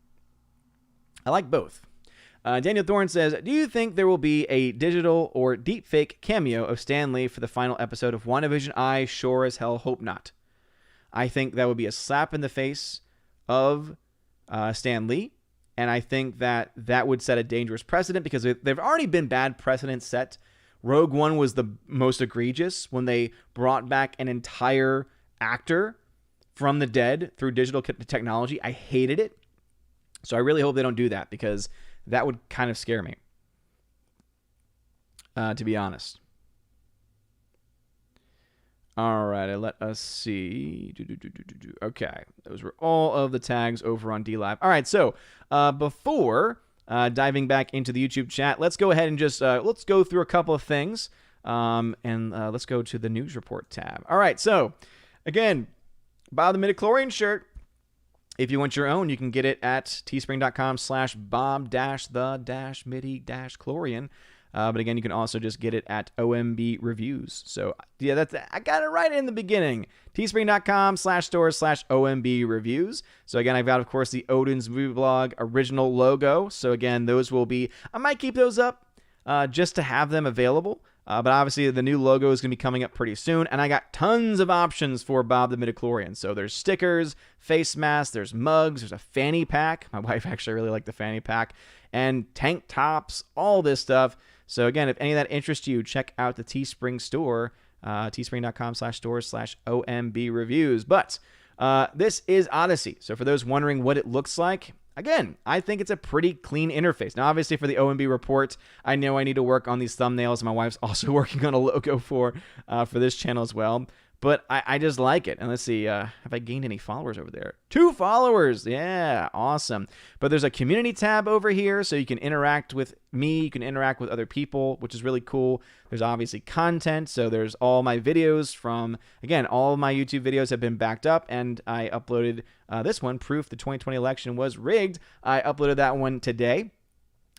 I like both. Daniel Thorne says, do you think there will be a digital or deepfake cameo of Stan Lee for the final episode of WandaVision? I sure as hell hope not. I think that would be a slap in the face of Stan Lee. And I think that would set a dangerous precedent because there've already been bad precedents set. Rogue One was the most egregious when they brought back an entire actor from the dead through digital technology. I hated it. So I really hope they don't do that because that would kind of scare me, to be honest. All right, let us see. Okay, those were all of the tags over on DLive. All right, so before diving back into the YouTube chat, let's go ahead and just let's go through a couple of things, and let's go to the news report tab. All right, so again, Bob the Midichlorian shirt. If you want your own, you can get it at teespring.com/bob-the-midi-chlorian. But again, you can also just get it at OMB Reviews. So yeah, I got it right in the beginning. Teespring.com/store/OMB Reviews. So again, I've got, of course, the Odin's Movie Blog original logo. So again, those will be, I might keep those up just to have them available. But obviously, the new logo is going to be coming up pretty soon. And I got tons of options for Bob the Midichlorian. So there's stickers, face masks, there's mugs, there's a fanny pack. My wife actually really liked the fanny pack. And tank tops, all this stuff. So again, if any of that interests you, check out the Teespring store, teespring.com/store/OMB Reviews. But this is Odysee. So for those wondering what it looks like, again, I think it's a pretty clean interface. Now, obviously, for the OMB report, I know I need to work on these thumbnails. My wife's also working on a logo for this channel as well. But I just like it. And let's see, have I gained any followers over there? 2 followers. Yeah, awesome. But there's a community tab over here, so you can interact with me. You can interact with other people, which is really cool. There's obviously content. So there's all my videos from, again, all of my YouTube videos have been backed up. And I uploaded this one, Proof the 2020 Election Was Rigged. I uploaded that one today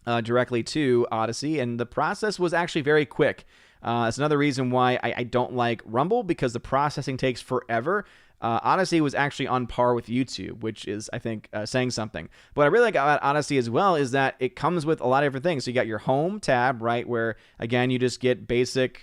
directly to Odysee. And the process was actually very quick. That's another reason why I don't like Rumble, because the processing takes forever. Odysee was actually on par with YouTube, which is, I think, saying something. What I really like about Odysee as well is that it comes with a lot of different things. So you got your home tab, right, where, again, you just get basic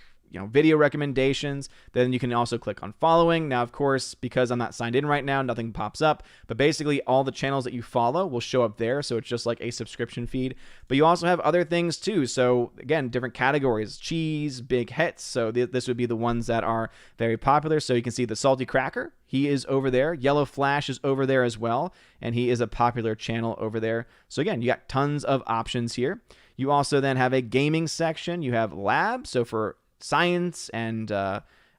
video recommendations. Then you can also click on following. Now, of course, because I'm not signed in right now, nothing pops up. But basically, all the channels that you follow will show up there. So it's just like a subscription feed. But you also have other things too. So again, different categories: cheese, big hits. So this would be the ones that are very popular. So you can see the salty cracker. he is over there. Yellow Flash is over there as well, and he is a popular channel over there. So again, you got tons of options here. You also then have a gaming section. You have labs, so for science, and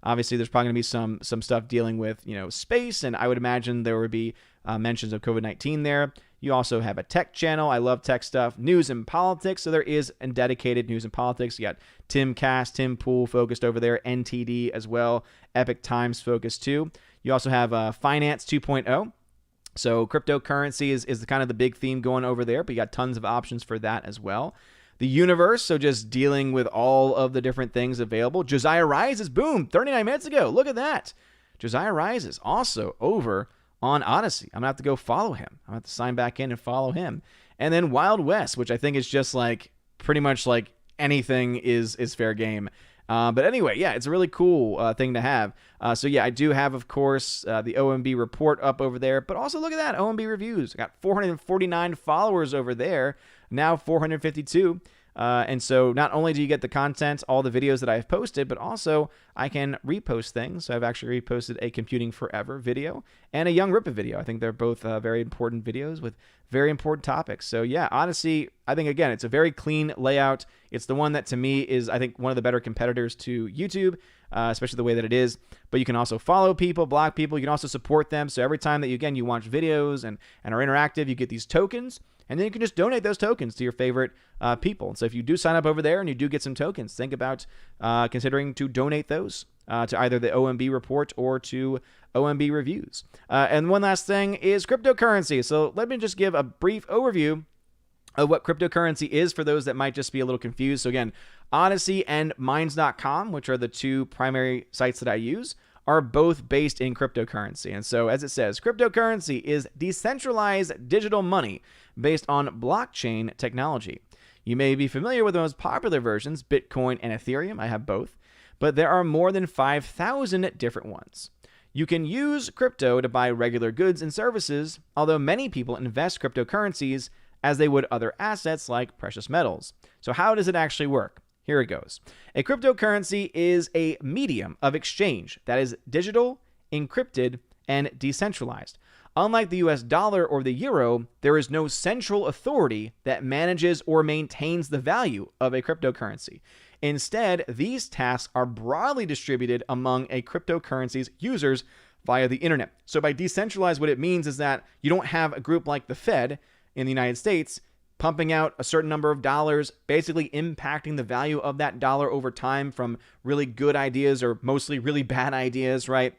obviously there's probably going to be some stuff dealing with, space, and I would imagine there would be mentions of COVID-19 there. You also have a tech channel. I love tech stuff. News and politics. So there is a dedicated news and politics. You got Tim Cass, Tim Pool focused over there, NTD as well, Epic Times focused too. You also have Finance 2.0. So cryptocurrency is kind of the big theme going over there, but you got tons of options for that as well. The universe, so just dealing with all of the different things available. Josiah Rises, boom, 39 minutes ago. Look at that. Josiah Rises also over on Odysee. I'm going to have to go follow him. I'm going to have to sign back in and follow him. And then Wild West, which I think is just like pretty much like anything is fair game. But anyway, yeah, it's a really cool thing to have. So yeah, I do have, of course, the OMB report up over there. But also look at that, OMB Reviews. I got 449 followers over there, now 452. And so not only do you get the content, all the videos that I've posted, but also I can repost things. So I've actually reposted a Computing Forever video and a Young Rippa video. I think they're both very important videos with very important topics. So yeah, Odysee, I think, again, it's a very clean layout. It's the one that to me is, I think, one of the better competitors to YouTube, especially the way that it is. But you can also follow people, block people. You can also support them. So every time that you watch videos and are interactive, you get these tokens. And then you can just donate those tokens to your favorite people. So if you do sign up over there and you do get some tokens, think about considering to donate those to either the OMB report or to OMB Reviews. And one last thing is cryptocurrency. So let me just give a brief overview of what cryptocurrency is for those that might just be a little confused. So again, Odysee and Minds.com, which are the two primary sites that I use, are both based in cryptocurrency. And so as it says, cryptocurrency is decentralized digital money based on blockchain technology. You may be familiar with the most popular versions, Bitcoin and Ethereum. I have both, but there are more than 5,000 different ones. You can use crypto to buy regular goods and services, although many people invest cryptocurrencies as they would other assets like precious metals. So how does it actually work? Here it goes. A cryptocurrency is a medium of exchange that is digital, encrypted, and decentralized. Unlike the US dollar or the euro, there is no central authority that manages or maintains the value of a cryptocurrency. Instead, these tasks are broadly distributed among a cryptocurrency's users via the internet. So by decentralized, what it means is that you don't have a group like the Fed in the United States pumping out a certain number of dollars, basically impacting the value of that dollar over time from really good ideas or mostly really bad ideas, right?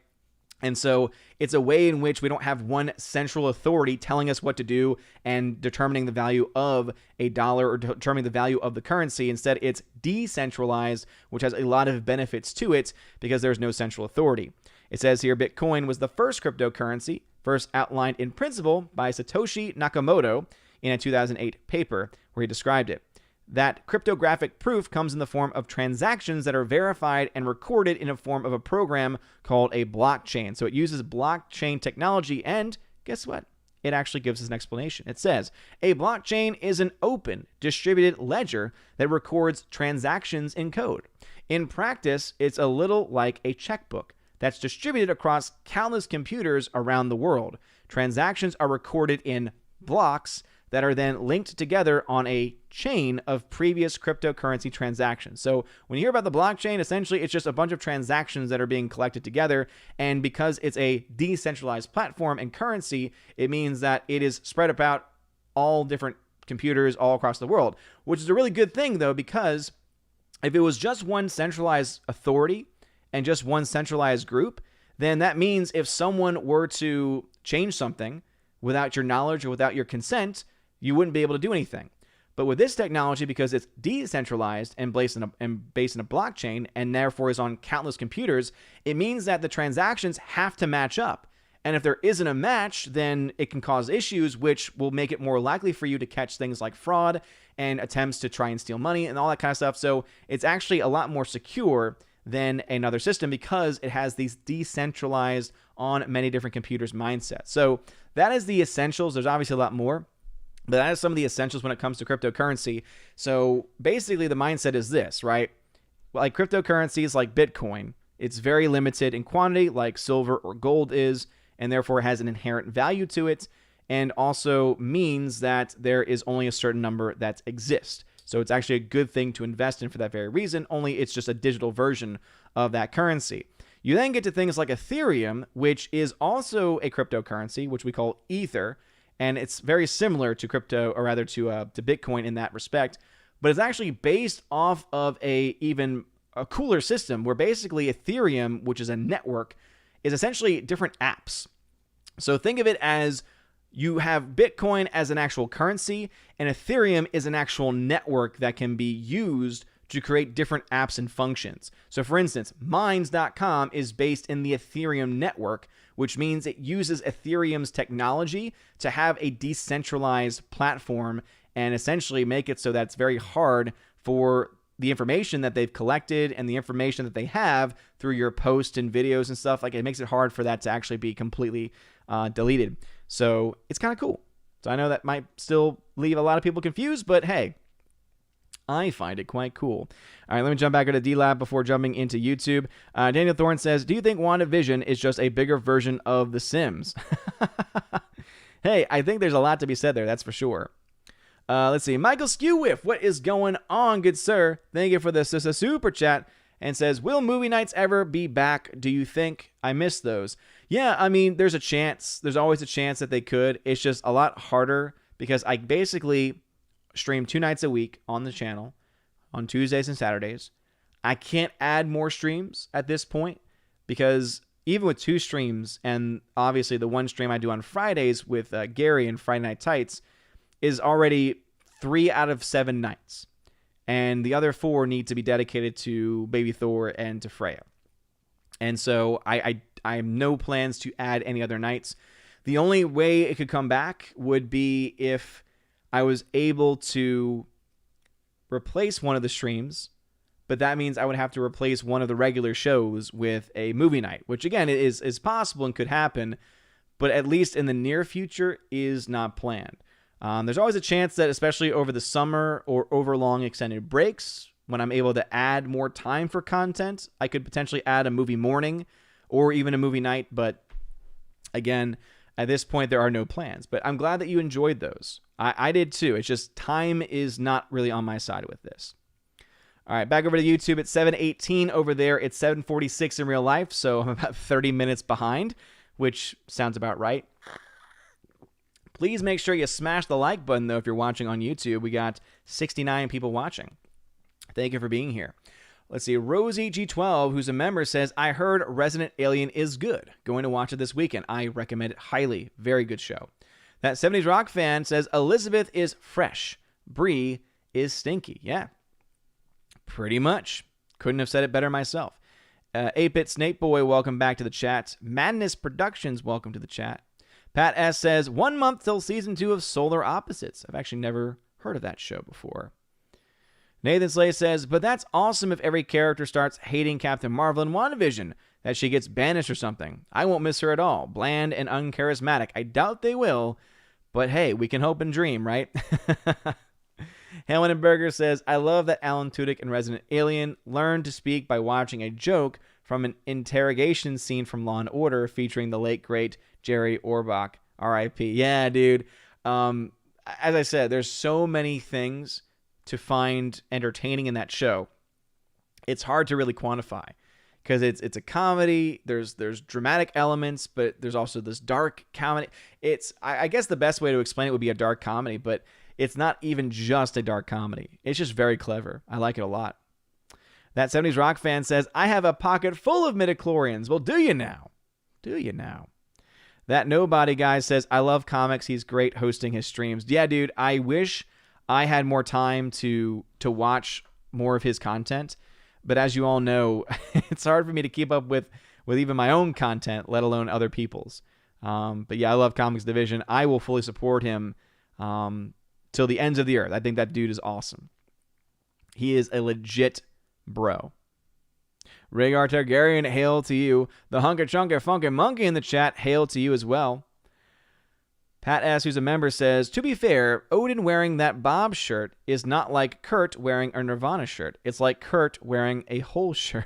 And so it's a way in which we don't have one central authority telling us what to do and determining the value of a dollar or determining the value of the currency. Instead, it's decentralized, which has a lot of benefits to it because there's no central authority. It says here, Bitcoin was the first cryptocurrency, first outlined in principle by Satoshi Nakamoto in a 2008 paper where he described it. That cryptographic proof comes in the form of transactions that are verified and recorded in a form of a program called a blockchain. So it uses blockchain technology, and guess what? It actually gives us an explanation. It says, a blockchain is an open, distributed ledger that records transactions in code. In practice, it's a little like a checkbook that's distributed across countless computers around the world. Transactions are recorded in blocks that are then linked together on a chain of previous cryptocurrency transactions. So when you hear about the blockchain, essentially it's just a bunch of transactions that are being collected together. And because it's a decentralized platform and currency, it means that it is spread about all different computers all across the world, which is a really good thing though, because if it was just one centralized authority and just one centralized group, then that means if someone were to change something without your knowledge or without your consent, you wouldn't be able to do anything. But with this technology, because it's decentralized and based in a blockchain and therefore is on countless computers, it means that the transactions have to match up. And if there isn't a match, then it can cause issues, which will make it more likely for you to catch things like fraud and attempts to try and steal money and all that kind of stuff. So it's actually a lot more secure than another system because it has these decentralized on many different computers mindset. So that is the essentials. There's obviously a lot more, but that is some of the essentials when it comes to cryptocurrency. So basically the mindset is this, right? Like cryptocurrencies like Bitcoin It's very limited in quantity, like silver or gold is, and therefore has an inherent value to it, and also means that there is only a certain number that exist. So it's actually a good thing to invest in for that very reason, only it's just a digital version of that currency. You then get to things like Ethereum, which is also a cryptocurrency, which we call Ether, and it's very similar to crypto, or rather to Bitcoin in that respect, but it's actually based off of even a cooler system where basically Ethereum, which is a network, is essentially different apps. So think of it as you have Bitcoin as an actual currency, and Ethereum is an actual network that can be used to create different apps and functions. So for instance, Minds.com is based in the Ethereum network, which means it uses Ethereum's technology to have a decentralized platform and essentially make it so that it's very hard for the information that they've collected and the information that they have through your posts and videos and stuff, like it makes it hard for that to actually be completely deleted. So it's kind of cool. So I know that might still leave a lot of people confused, but hey, I find it quite cool. All right, let me jump back into D-Lab before jumping into YouTube. Daniel Thorne says, do you think WandaVision is just a bigger version of The Sims? Hey, I think there's a lot to be said there, that's for sure. Let's see. Michael Skewwiff, what is going on, good sir? Thank you for the super chat. And says, will movie nights ever be back? Do you think? I miss those. Yeah, I mean, there's a chance. There's always a chance that they could. It's just a lot harder because I basically stream 2 nights a week on the channel on Tuesdays and Saturdays. I can't add more streams at this point because even with 2 streams and obviously the 1 stream I do on Fridays with Gary and Friday Night Tights is already 3 out of 7 nights. And the other 4 need to be dedicated to Baby Thor and to Freya. And so I have no plans to add any other nights. The only way it could come back would be if I was able to replace one of the streams, but that means I would have to replace one of the regular shows with a movie night, which again is possible and could happen, but at least in the near future is not planned. There's always a chance that, especially over the summer or over long extended breaks, when I'm able to add more time for content, I could potentially add a movie morning or even a movie night. But again, at this point, there are no plans. But I'm glad that you enjoyed those. I did too. It's just time is not really on my side with this. All right, back over to YouTube. It's 7:18 over there. It's 7:46 in real life, so I'm about 30 minutes behind, which sounds about right. Please make sure you smash the like button, though, if you're watching on YouTube. We got 69 people watching. Thank you for being here. Let's see. Rosie G12, who's a member, says, I heard Resident Alien is good. Going to watch it this weekend. I recommend it highly. Very good show. That 70s Rock fan says, Elizabeth is fresh. Bree is stinky. Yeah, pretty much. Couldn't have said it better myself. 8-Bit Snake Boy, welcome back to the chat. Madness Productions, welcome to the chat. Pat S. says, 1 month till season 2 of Solar Opposites. I've actually never heard of that show before. Nathan Slay says, but that's awesome if every character starts hating Captain Marvel in WandaVision, that she gets banished or something. I won't miss her at all. Bland and uncharismatic. I doubt they will, but hey, we can hope and dream, right? Helen Burger says, I love that Alan Tudyk in Resident Alien learned to speak by watching a joke from an interrogation scene from Law & Order featuring the late, great Jerry Orbach, R.I.P. Yeah, dude. As I said, there's so many things to find entertaining in that show. It's hard to really quantify because it's a comedy. There's dramatic elements, but there's also this dark comedy. I guess the best way to explain it would be a dark comedy, but it's not even just a dark comedy. It's just very clever. I like it a lot. That 70s Rock fan says, I have a pocket full of midichlorians. Well, do you now? Do you now? That Nobody guy says, I love comics. He's great hosting his streams. Yeah, dude, I wish I had more time to watch more of his content. But as you all know, it's hard for me to keep up with even my own content, let alone other people's. But yeah, I love Comics Division. I will fully support him till the ends of the earth. I think that dude is awesome. He is a legit bro. Rhaegar Targaryen, hail to you. The Hunker Chunker Funkin' Monkey in the chat, hail to you as well. Pat S., who's a member, says, to be fair, Odin wearing that Bob shirt is not like Kurt wearing a Nirvana shirt. It's like Kurt wearing a whole shirt.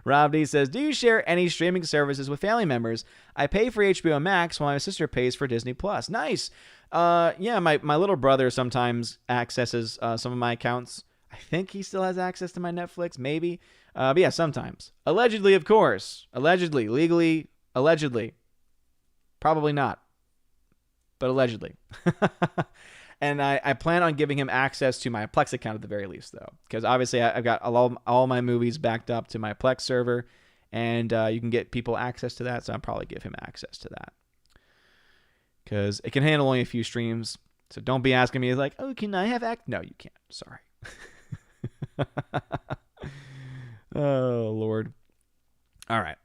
Rob D says, do you share any streaming services with family members? I pay for HBO Max while my sister pays for Disney Plus. Nice. Yeah, my little brother sometimes accesses some of my accounts. I think he still has access to my Netflix, maybe. But yeah, sometimes. Allegedly, of course. Allegedly. Legally. Allegedly. Probably not. But allegedly. And I plan on giving him access to my Plex account at the very least, though. Because obviously I've got all my movies backed up to my Plex server. And you can get people access to that. So I'll probably give him access to that. Because it can handle only a few streams. So don't be asking me like, oh, can I have access? No, you can't. Sorry. Oh, Lord. All right.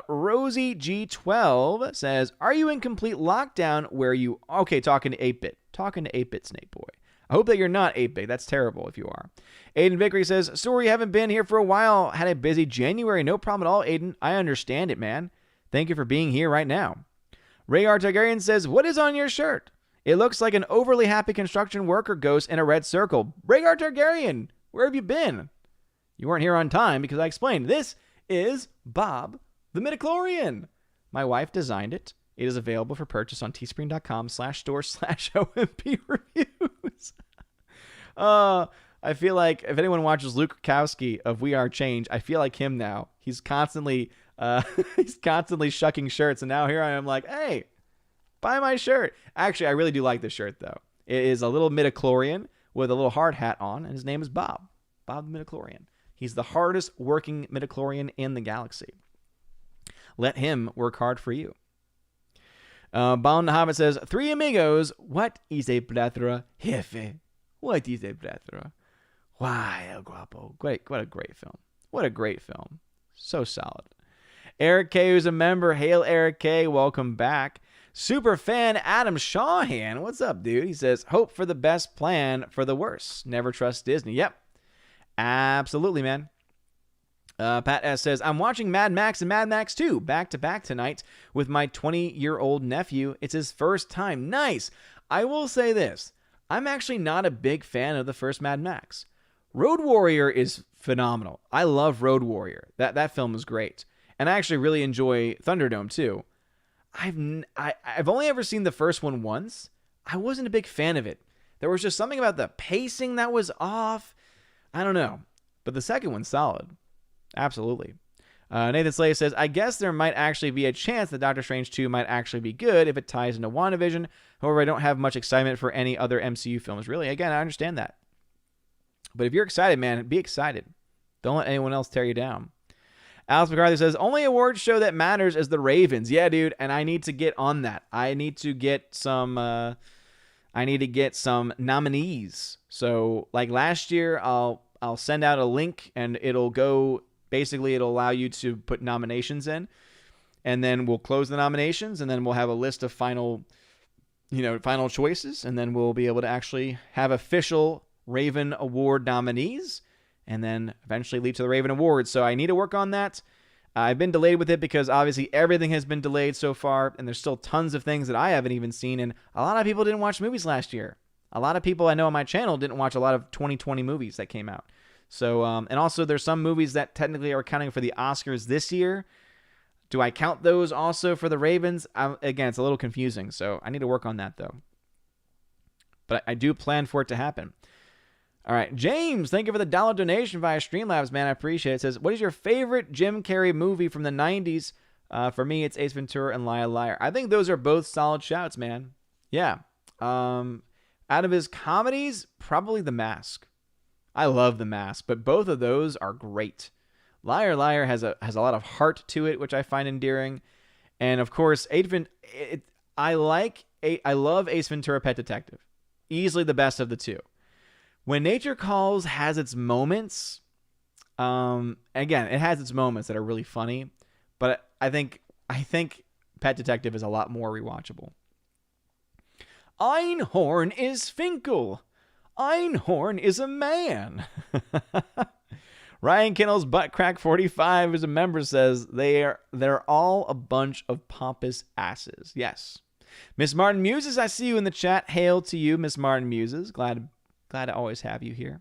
Rosie G12 says, are you in complete lockdown where you... Okay, talking to 8-Bit. Talking to 8-Bit Snake Boy. I hope that you're not 8-Bit. That's terrible if you are. Aiden Vickery says, sorry, haven't been here for a while. Had a busy January. No problem at all, Aiden. I understand it, man. Thank you for being here right now. Rhaegar Targaryen says, what is on your shirt? It looks like an overly happy construction worker ghost in a red circle. Rhaegar Targaryen, where have you been? You weren't here on time because I explained. This is Bob the Midichlorian. My wife designed it. It is available for purchase on teespring.com/store/OMB Reviews. I feel like if anyone watches Luke Kowski of We Are Change, I feel like him now. He's constantly shucking shirts, and now here I am like, hey, buy my shirt. Actually, I really do like this shirt, though. It is a little midichlorian with a little hard hat on, and his name is Bob. Bob the Midichlorian. He's the hardest working midichlorian in the galaxy. Let him work hard for you. Bound the Hobbit says, Three Amigos, what is a plethora? Jefe, what is a plethora? Why, El Guapo. Great, what a great film. What a great film. So solid. Eric K, who's a member. Hail, Eric K. Welcome back. Super fan Adam Shawhan. What's up, dude? He says, hope for the best, plan for the worst. Never trust Disney. Yep. Absolutely, man. Pat S says, I'm watching Mad Max and Mad Max 2 back-to-back tonight with my 20-year-old nephew. It's his first time. Nice. I will say this. I'm actually not a big fan of the first Mad Max. Road Warrior is phenomenal. I love Road Warrior. That film is great. And I actually really enjoy Thunderdome, too. I've only ever seen the first one once. I wasn't a big fan of it. There was just something about the pacing that was off. I don't know. But the second one's solid. Absolutely. Nathan Slay says, I guess there might actually be a chance that Doctor Strange 2 might actually be good if it ties into WandaVision. However, I don't have much excitement for any other MCU films. Really, again, I understand that. But if you're excited, man, be excited. Don't let anyone else tear you down. Alex McCarthy says, only award show that matters is the Ravens. Yeah, dude, and I need to get on that. I need to get some nominees. So, like last year, I'll send out a link and it'll allow you to put nominations in, and then we'll close the nominations, and then we'll have a list of final choices, and then we'll be able to actually have official Raven Award nominees, and then eventually lead to the Raven Awards. So I need to work on that. I've been delayed with it because obviously everything has been delayed so far, and there's still tons of things that I haven't even seen, and a lot of people didn't watch movies last year. A lot of people I know on my channel didn't watch a lot of 2020 movies that came out. So, and also there's some movies that technically are counting for the Oscars this year. Do I count those also for the Ravens? Again, it's a little confusing, so I need to work on that, though. But I do plan for it to happen. All right, James, thank you for the $1 donation via Streamlabs, man. I appreciate it. It says, what is your favorite Jim Carrey movie from the 90s? For me, it's Ace Ventura and Liar Liar. I think those are both solid shouts, man. Yeah. Out of his comedies, probably The Mask. I love The Mask, but both of those are great. Liar Liar has a lot of heart to it, which I find endearing. And of course, I love Ace Ventura: Pet Detective. Easily the best of the two. When Nature Calls has its moments, again, it has its moments that are really funny, but I think Pet Detective is a lot more rewatchable. Einhorn is Finkel. Einhorn is a man. Ryan Kinnell's Buttcrack45, who's a member, says they're all a bunch of pompous asses. Yes. Miss Martin Muses, I see you in the chat. Hail to you, Miss Martin Muses. Glad to always have you here.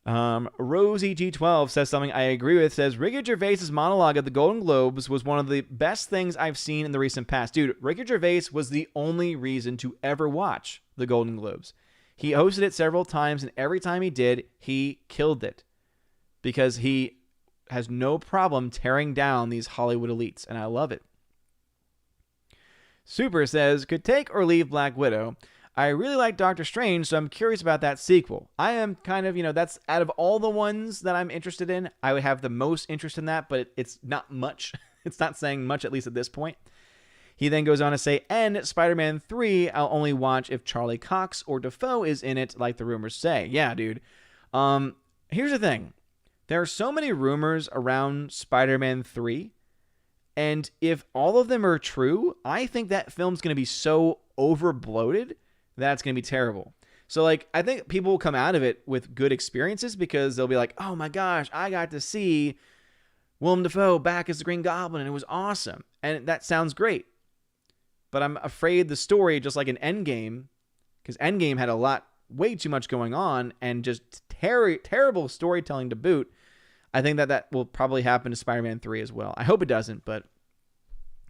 Rosie G12 says something I agree with. Says Ricky Gervais's monologue at the Golden Globes was one of the best things I've seen in the recent past. Dude, Ricky Gervais was the only reason to ever watch the Golden Globes. He hosted it several times, and every time he did, he killed it. Because he has no problem tearing down these Hollywood elites, and I love it. Super says, could take or leave Black Widow. I really like Doctor Strange, so I'm curious about that sequel. I am kind of, that's out of all the ones that I'm interested in, I would have the most interest in that, but it's not much. It's not saying much, at least at this point. He then goes on to say, and Spider-Man 3, I'll only watch if Charlie Cox or Dafoe is in it, like the rumors say. Yeah, dude. Here's the thing. There are so many rumors around Spider-Man 3, and if all of them are true, I think that film's going to be so over-bloated that's going to be terrible. So, I think people will come out of it with good experiences because they'll be like, oh my gosh, I got to see Willem Dafoe back as the Green Goblin, and it was awesome. And that sounds great. But I'm afraid the story, just like in Endgame, because Endgame had way too much going on, and just terrible storytelling to boot, I think that will probably happen to Spider-Man 3 as well. I hope it doesn't, but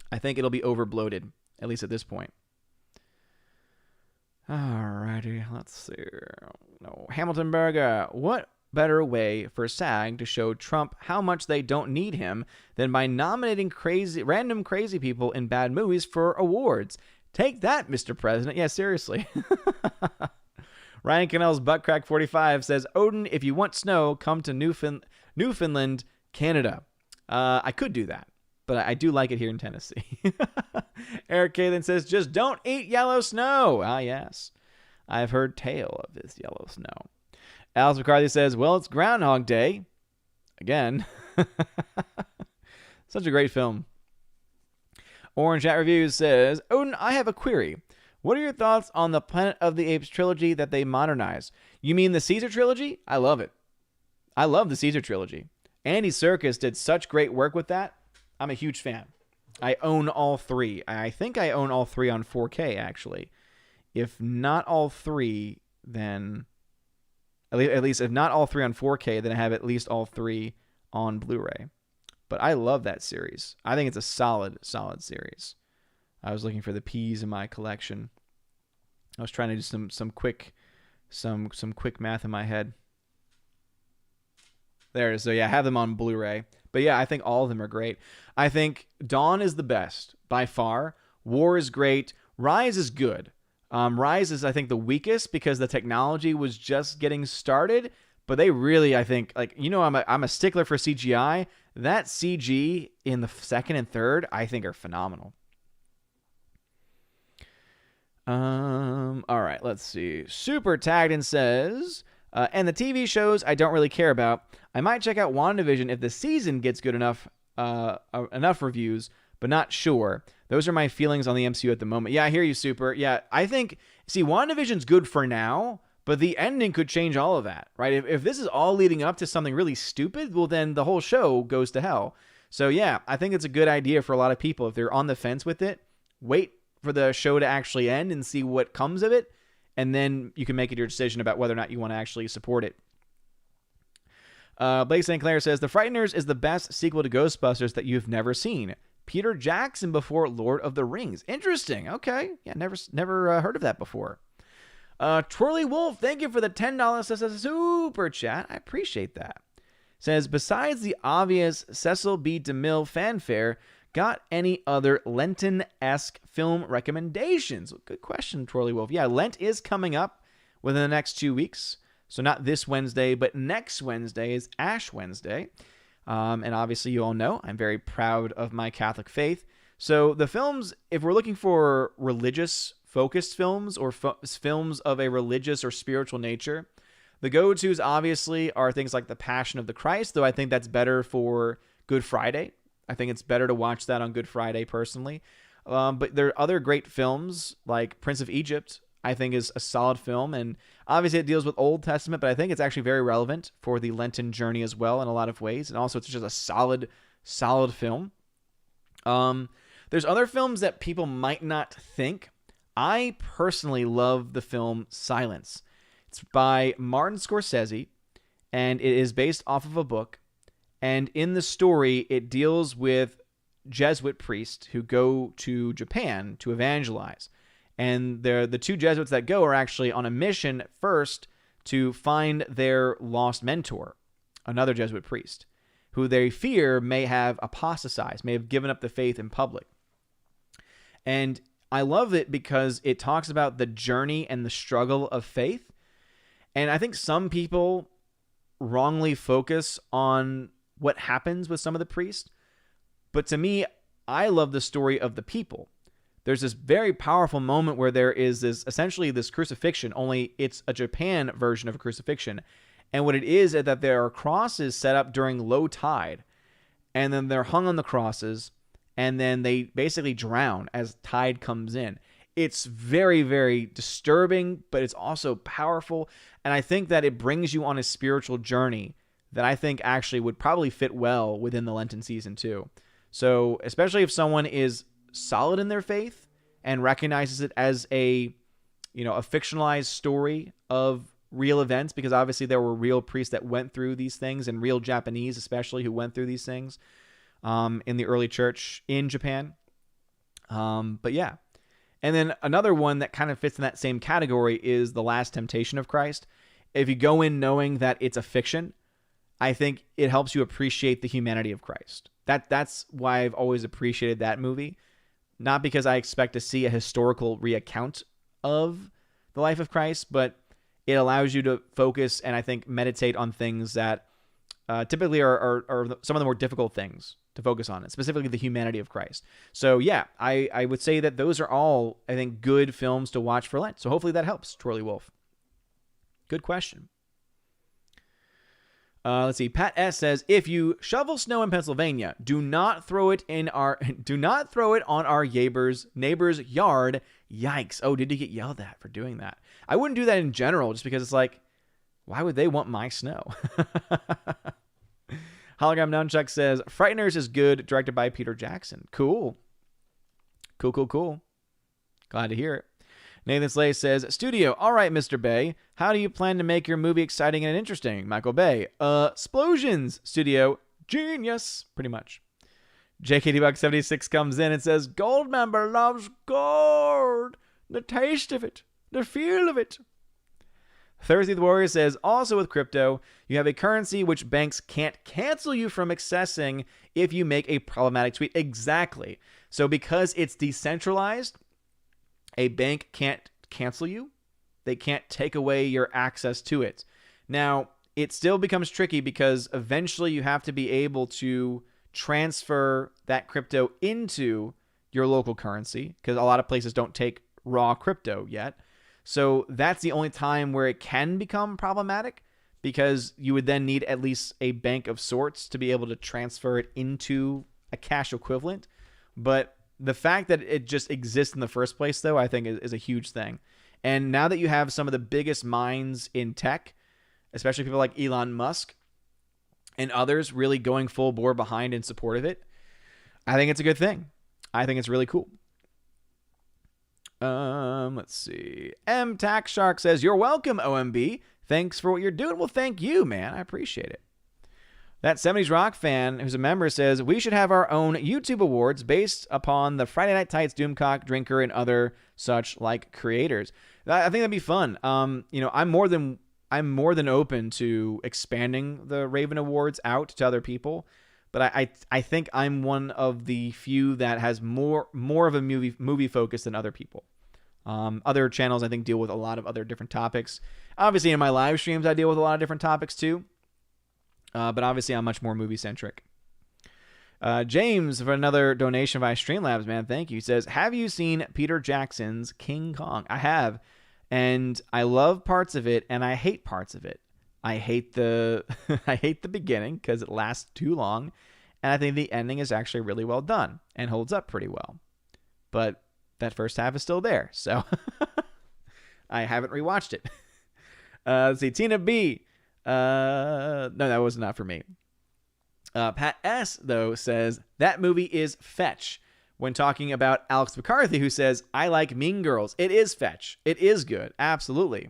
I think it'll be over-bloated, at least at this point. Alrighty, let's see. No, Hamilton Berger. What better way for SAG to show Trump how much they don't need him than by nominating random crazy people in bad movies for awards? Take that, Mr. President. Yeah, seriously. Ryan Cannell's Buttcrack45 says, Odin, if you want snow, come to Newfoundland, Canada. I could do that, but I do like it here in Tennessee. Eric Kalen says, just don't eat yellow snow. Ah, yes. I've heard tale of this yellow snow. Alice McCarthy says, well, it's Groundhog Day. Again. Such a great film. Orange Chat Reviews says, Odin, I have a query. What are your thoughts on the Planet of the Apes trilogy that they modernized? You mean the Caesar trilogy? I love it. I love the Caesar trilogy. Andy Serkis did such great work with that. I'm a huge fan. I own all three. I think I own all three on 4K, actually. If not all three, then... At least if not all three on 4K, then I have at least all three on Blu-ray. But I love that series. I think it's a solid series. I was looking for the P's in my collection. I was trying to do some quick math in my head. There it is. So yeah, I have them on Blu-ray. But yeah, I think all of them are great. I think Dawn is the best by far. War is great. Rise is good. Rise is, I think, the weakest because the technology was just getting started. But they really, I think, I'm a stickler for CGI. That CG in the second and third, I think, are phenomenal. All right, let's see. Super tagged and says, and the TV shows I don't really care about. I might check out WandaVision if the season gets good enough reviews, but not sure. Those are my feelings on the MCU at the moment. Yeah, I hear you, Super. Yeah, I think, WandaVision's good for now, but the ending could change all of that, right? If this is all leading up to something really stupid, well, then the whole show goes to hell. So yeah, I think it's a good idea for a lot of people. If they're on the fence with it, wait for the show to actually end and see what comes of it, and then you can make it your decision about whether or not you want to actually support it. Blake St. Clair says, The Frighteners is the best sequel to Ghostbusters that you've never seen. Peter Jackson before Lord of the Rings. Interesting. Okay. Yeah, never heard of that before. Twirly Wolf, thank you for the $10 super chat. I appreciate that. Says, besides the obvious Cecil B. DeMille fanfare, got any other Lenten-esque film recommendations? Good question, Twirly Wolf. Yeah, Lent is coming up within the next 2 weeks. So not this Wednesday, but next Wednesday is Ash Wednesday. And obviously you all know I'm very proud of my Catholic faith. So the films, if we're looking for religious-focused films or films of a religious or spiritual nature, the go-tos obviously are things like The Passion of the Christ, though I think that's better for Good Friday. I think it's better to watch that on Good Friday, personally. But there are other great films like Prince of Egypt, I think is a solid film. And obviously it deals with Old Testament, but I think it's actually very relevant for the Lenten journey as well in a lot of ways. And also it's just a solid film. There's other films that people might not think. I personally love the film Silence. It's by Martin Scorsese, and it is based off of a book. And in the story, it deals with Jesuit priests who go to Japan to evangelize. And the two Jesuits that go are actually on a mission first to find their lost mentor, another Jesuit priest, who they fear may have apostatized, may have given up the faith in public. And I love it because it talks about the journey and the struggle of faith. And I think some people wrongly focus on what happens with some of the priests. But to me, I love the story of the people. There's this very powerful moment where there is essentially this crucifixion, only it's a Japan version of a crucifixion. And what it is that there are crosses set up during low tide, and then they're hung on the crosses, and then they basically drown as tide comes in. It's very, very disturbing, but it's also powerful. And I think that it brings you on a spiritual journey that I think actually would probably fit well within the Lenten season too. So especially if someone is solid in their faith and recognizes it as a fictionalized story of real events, because obviously there were real priests that went through these things, and real Japanese especially who went through these things in the early church in Japan. But yeah. And then another one that kind of fits in that same category is The Last Temptation of Christ. If you go in knowing that it's a fiction, I think it helps you appreciate the humanity of Christ. That's why I've always appreciated that movie. Not because I expect to see a historical recount of the life of Christ, but it allows you to focus and I think meditate on things that typically are some of the more difficult things to focus on, and specifically the humanity of Christ. So yeah, I would say that those are all, I think, good films to watch for Lent. So hopefully that helps, Twirly Wolf. Good question. Let's see. Pat S says, if you shovel snow in Pennsylvania, do not throw it on our neighbor's yard. Yikes. Oh, did you get yelled at for doing that? I wouldn't do that in general, just because it's like, why would they want my snow? Hologram Nunchuck says, Frighteners is good, directed by Peter Jackson. Cool. Cool. Glad to hear it. Nathan Slay says, Studio, all right, Mr. Bay. How do you plan to make your movie exciting and interesting? Michael Bay, explosions. Studio, genius. Pretty much. JKD-Buck76 comes in and says, Gold member loves gold. The taste of it. The feel of it. Thursday the Warrior says, also with crypto, you have a currency which banks can't cancel you from accessing if you make a problematic tweet. Exactly. So because it's decentralized, a bank can't cancel you. They can't take away your access to it. Now, it still becomes tricky because eventually you have to be able to transfer that crypto into your local currency, because a lot of places don't take raw crypto yet. So that's the only time where it can become problematic, because you would then need at least a bank of sorts to be able to transfer it into a cash equivalent. But the fact that it just exists in the first place, though, I think is a huge thing. And now that you have some of the biggest minds in tech, especially people like Elon Musk and others really going full bore behind in support of it, I think it's a good thing. I think it's really cool. Let's see. M Tax Shark says, you're welcome, OMB. Thanks for what you're doing. Well, thank you, man. I appreciate it. That 70s Rock fan who's a member says, we should have our own YouTube awards based upon the Friday Night Tights, Doomcock, Drinker, and other such like creators. I think that'd be fun. I'm more than open to expanding the Raven Awards out to other people, but I think I'm one of the few that has more of a movie focus than other people. Other channels, I think, deal with a lot of other different topics. Obviously, in my live streams, I deal with a lot of different topics too. But obviously, I'm much more movie-centric. James, for another donation via Streamlabs, man, thank you. He says, have you seen Peter Jackson's King Kong? I have, and I love parts of it, and I hate parts of it. I hate the beginning because it lasts too long, and I think the ending is actually really well done and holds up pretty well. But that first half is still there, so I haven't rewatched it. Let's see, Tina B. No, that was not for me. Pat S, though, says, that movie is fetch. When talking about Alex McCarthy, who says, I like Mean Girls. It is fetch. It is good. Absolutely.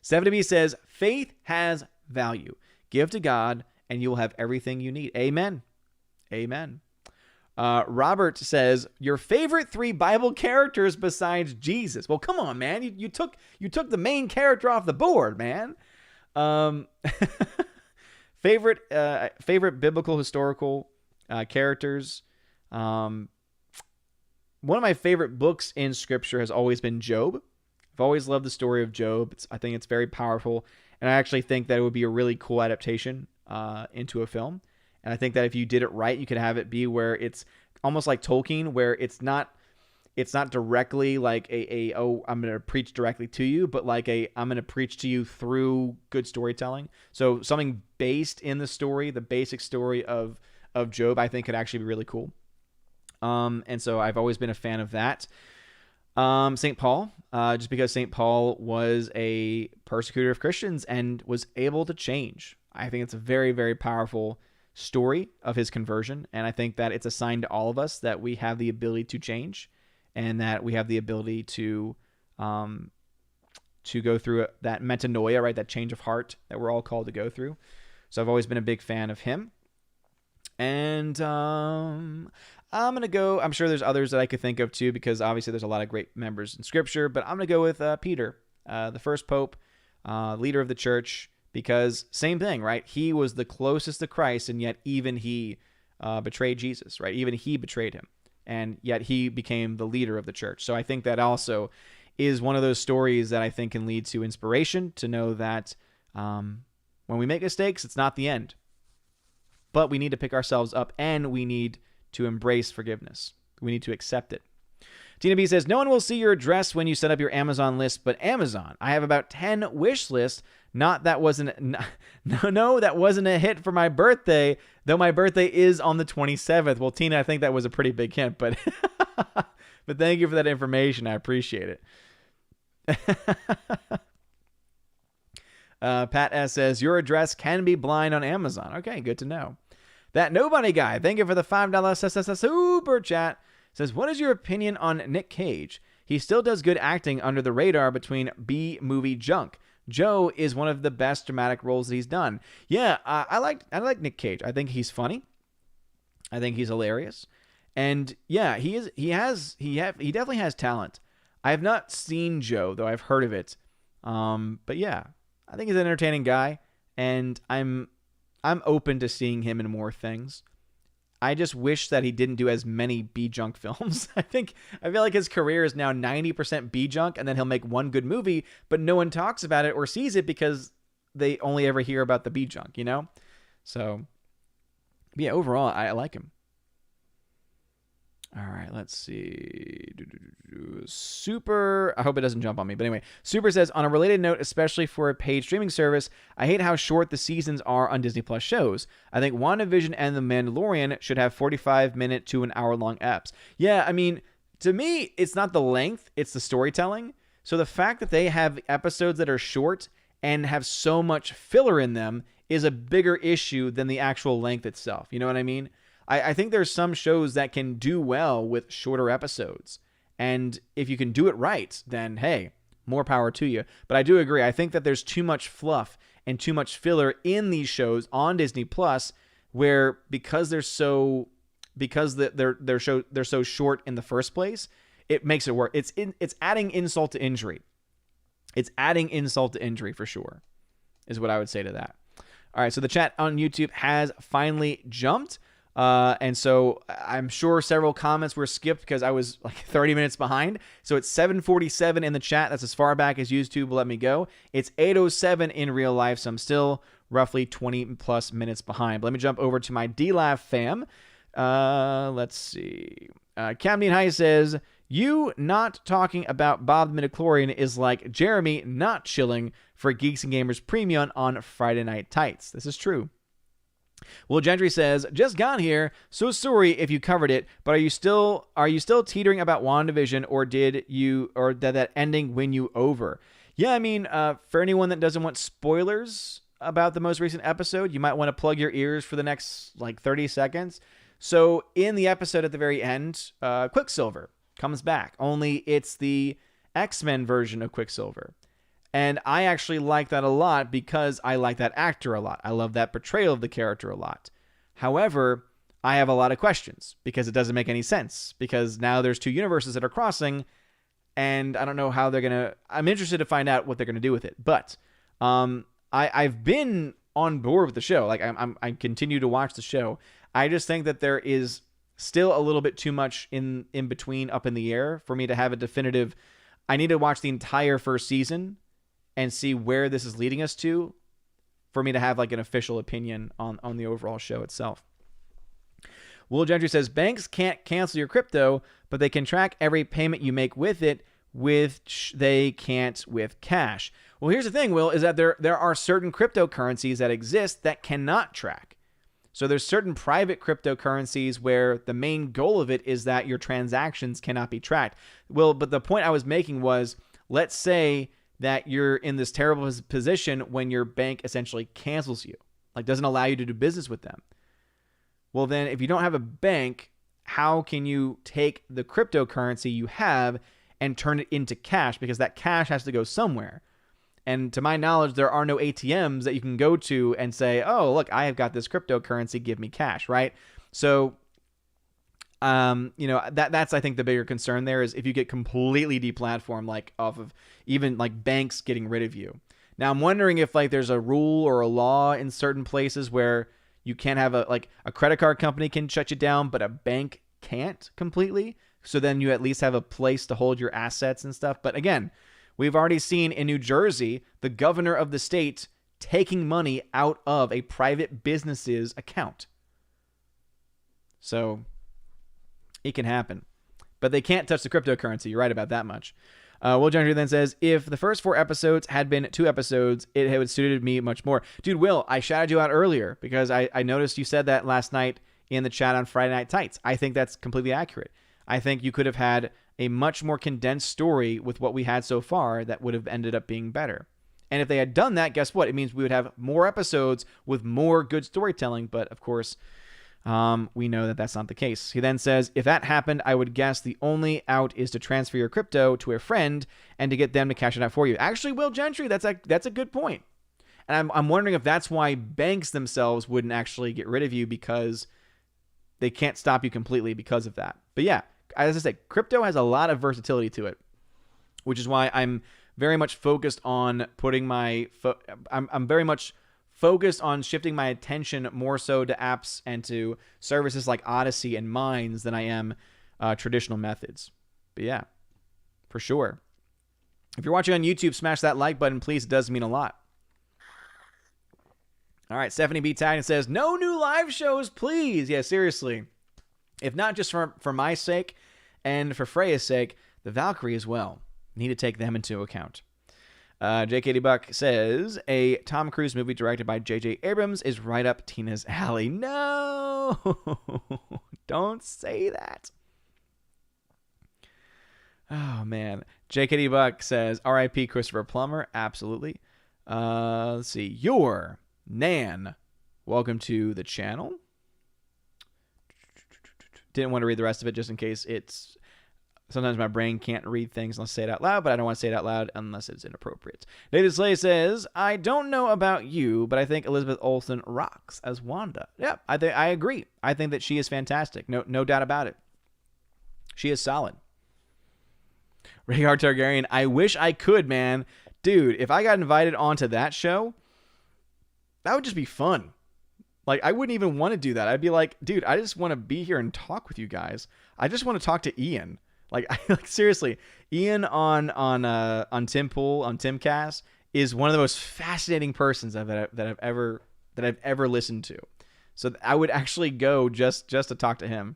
70B says, faith has value. Give to God, and you will have everything you need. Amen. Amen. Robert says, your favorite 3 Bible characters besides Jesus. Well, come on, man. You took the main character off the board, man. Favorite biblical historical characters. One of my favorite books in Scripture has always been Job. I've always loved the story of Job. I think it's very powerful, and I actually think that it would be a really cool adaptation into a film. And I think that if you did it right, you could have it be where it's almost like Tolkien, where it's not directly like I'm going to preach directly to you, but like I'm going to preach to you through good storytelling. So something based in the story, the basic story of Job, I think could actually be really cool. And so I've always been a fan of that. St. Paul, just because St. Paul was a persecutor of Christians and was able to change. I think it's a very, very powerful story of his conversion, and I think that it's a sign to all of us that we have the ability to change, and that we have the ability to go through that metanoia, right? That change of heart that we're all called to go through. So I've always been a big fan of him. And I'm going to go, I'm sure there's others that I could think of too, because obviously there's a lot of great members in Scripture, but I'm going to go with Peter, the first pope, leader of the church, because same thing, right? He was the closest to Christ, and yet even he betrayed Jesus, right? Even he betrayed him, and yet he became the leader of the church. So I think that also is one of those stories that I think can lead to inspiration, to know that when we make mistakes, it's not the end. But we need to pick ourselves up, and we need to embrace forgiveness. We need to accept it. Tina B says, no one will see your address when you set up your Amazon list, but Amazon. I have about 10 wish lists. That wasn't a hit for my birthday, though my birthday is on the 27th. Well, Tina, I think that was a pretty big hint, but but thank you for that information. I appreciate it. Pat S says, your address can be blind on Amazon. Okay, good to know. That Nobody Guy, thank you for the $5 super chat, says, what is your opinion on Nick Cage? He still does good acting under the radar between B-movie junk. Joe is one of the best dramatic roles that he's done. Yeah, I like Nick Cage. I think he's funny. I think he's hilarious. And yeah, he definitely has talent. I have not seen Joe, though I've heard of it. But yeah, I think he's an entertaining guy, and I'm open to seeing him in more things. I just wish that he didn't do as many B-junk films. I feel like his career is now 90% B-junk, and then he'll make one good movie, but no one talks about it or sees it because they only ever hear about the B-junk, you know? So, yeah, overall, I like him. All right, let's see. Super, I hope it doesn't jump on me. But anyway, Super says, on a related note, especially for a paid streaming service, I hate how short the seasons are on Disney Plus shows. I think WandaVision and The Mandalorian should have 45-minute to an hour-long eps. Yeah, I mean, to me, it's not the length, it's the storytelling. So the fact that they have episodes that are short and have so much filler in them is a bigger issue than the actual length itself. You know what I mean? I think there's some shows that can do well with shorter episodes. And if you can do it right, then hey, more power to you. But I do agree. I think that there's too much fluff and too much filler in these shows on Disney Plus, where because they're so short in the first place, it makes it work. It's adding insult to injury. It's adding insult to injury for sure, is what I would say to that. All right, so the chat on YouTube has finally jumped. And so I'm sure several comments were skipped because I was like 30 minutes behind. So it's 7:47 in the chat. That's as far back as YouTube will let me go. It's 8:07 in real life, so I'm still roughly 20 plus minutes behind. But let me jump over to my DLAV fam. Let's see. Camden High says, you not talking about Bob the Midichlorian is like Jeremy not chilling for Geeks and Gamers Premium on Friday Night Tights. This is true. Will Gentry says, just got here, so sorry if you covered it, but are you still teetering about WandaVision, or did that ending win you over? Yeah, I mean, for anyone that doesn't want spoilers about the most recent episode, you might want to plug your ears for the next like 30 seconds. So in the episode at the very end, Quicksilver comes back, only it's the X-Men version of Quicksilver. And I actually like that a lot because I like that actor a lot. I love that portrayal of the character a lot. However, I have a lot of questions because it doesn't make any sense, because now there's two universes that are crossing, and I don't know how they're going to... I'm interested to find out what they're going to do with it. But I've been on board with the show. Like, I continue to watch the show. I just think that there is still a little bit too much in between, up in the air, for me to have a definitive... I need to watch the entire first season and see where this is leading us to for me to have like an official opinion on the overall show itself. Will Gentry says, banks can't cancel your crypto, but they can track every payment you make with it, which they can't with cash. Well, here's the thing, Will, is that there are certain cryptocurrencies that exist that cannot track. So there's certain private cryptocurrencies where the main goal of it is that your transactions cannot be tracked. Well, but the point I was making was, let's say that you're in this terrible position when your bank essentially cancels you, like doesn't allow you to do business with them. Well, then if you don't have a bank, how can you take the cryptocurrency you have and turn it into cash? Because that cash has to go somewhere. And to my knowledge, there are no ATMs that you can go to and say, oh, look, I have got this cryptocurrency, give me cash, right? So, that's, I think, the bigger concern there is if you get completely deplatformed, like off of even like banks getting rid of you. Now, I'm wondering if like there's a rule or a law in certain places where you can't have a credit card company can shut you down, but a bank can't completely. So then you at least have a place to hold your assets and stuff. But again, we've already seen in New Jersey, the governor of the state taking money out of a private business's account. So it can happen. But they can't touch the cryptocurrency. You're right about that much. Will Jones then says, if the first 4 episodes had been 2 episodes, it would have suited me much more. Dude, Will, I shouted you out earlier because I noticed you said that last night in the chat on Friday Night Tights. I think that's completely accurate. I think you could have had a much more condensed story with what we had so far that would have ended up being better. And if they had done that, guess what? It means we would have more episodes with more good storytelling. But of course, we know that that's not the case. He then says, if that happened, I would guess the only out is to transfer your crypto to a friend and to get them to cash it out for you. Actually, Will Gentry, that's a good point. And I'm wondering if that's why banks themselves wouldn't actually get rid of you, because they can't stop you completely because of that. But yeah, as I said, crypto has a lot of versatility to it, which is why I'm very much focused on putting my... I'm very much focused on shifting my attention more so to apps and to services like Odysee and Mines than I am traditional methods. But yeah, for sure. If you're watching on YouTube, smash that like button, please. It does mean a lot. All right, Stephanie B. Tagging says, no new live shows, please. Yeah, seriously. If not just for my sake and for Freya's sake, the Valkyrie as well. Need to take them into account. JKD Buck says, a Tom Cruise movie directed by J.J. Abrams is right up Tina's alley. No! Don't say that. Oh, man. JKD Buck says, R.I.P. Christopher Plummer. Absolutely. Let's see. Your Nan. Welcome to the channel. Didn't want to read the rest of it just in case it's... Sometimes my brain can't read things unless I say it out loud, but I don't want to say it out loud unless it's inappropriate. David Slay says, I don't know about you, but I think Elizabeth Olsen rocks as Wanda. Yeah, I agree. I think that she is fantastic. No doubt about it. She is solid. Rhaegar Targaryen, I wish I could, man. Dude, if I got invited onto that show, that would just be fun. Like, I wouldn't even want to do that. I'd be like, dude, I just want to be here and talk with you guys. I just want to talk to Ian. Like seriously, Ian on Timpool on Timcast is one of the most fascinating persons that I've ever listened to. So I would actually go just to talk to him.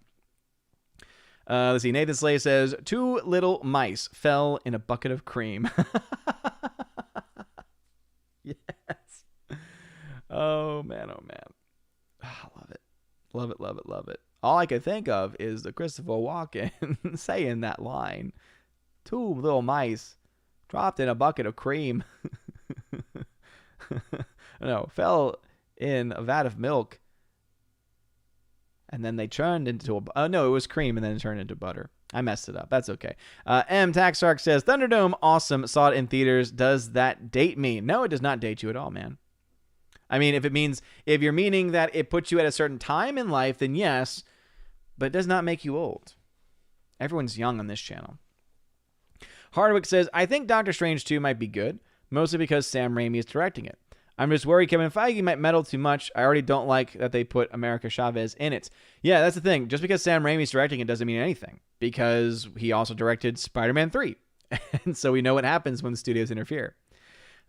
Let's see. Nathan Slay says 2 little mice fell in a bucket of cream. Yes. Oh man. Oh, I love it. Love it. All I could think of is the Christopher Walken saying that line. 2 little mice dropped in a bucket of cream. No, fell in a vat of milk. And then they turned into no, it was cream and then it turned into butter. I messed it up. That's okay. M. Taxark says, Thunderdome, awesome. Saw it in theaters. Does that date me? No, it does not date you at all, man. I mean, if you're meaning that it puts you at a certain time in life, then yes, but it does not make you old. Everyone's young on this channel. Hardwick says, I think Doctor Strange 2 might be good, mostly because Sam Raimi is directing it. I'm just worried Kevin Feige might meddle too much. I already don't like that they put America Chavez in it. Yeah, that's the thing. Just because Sam Raimi's directing it doesn't mean anything, because he also directed Spider-Man 3. And so we know what happens when the studios interfere.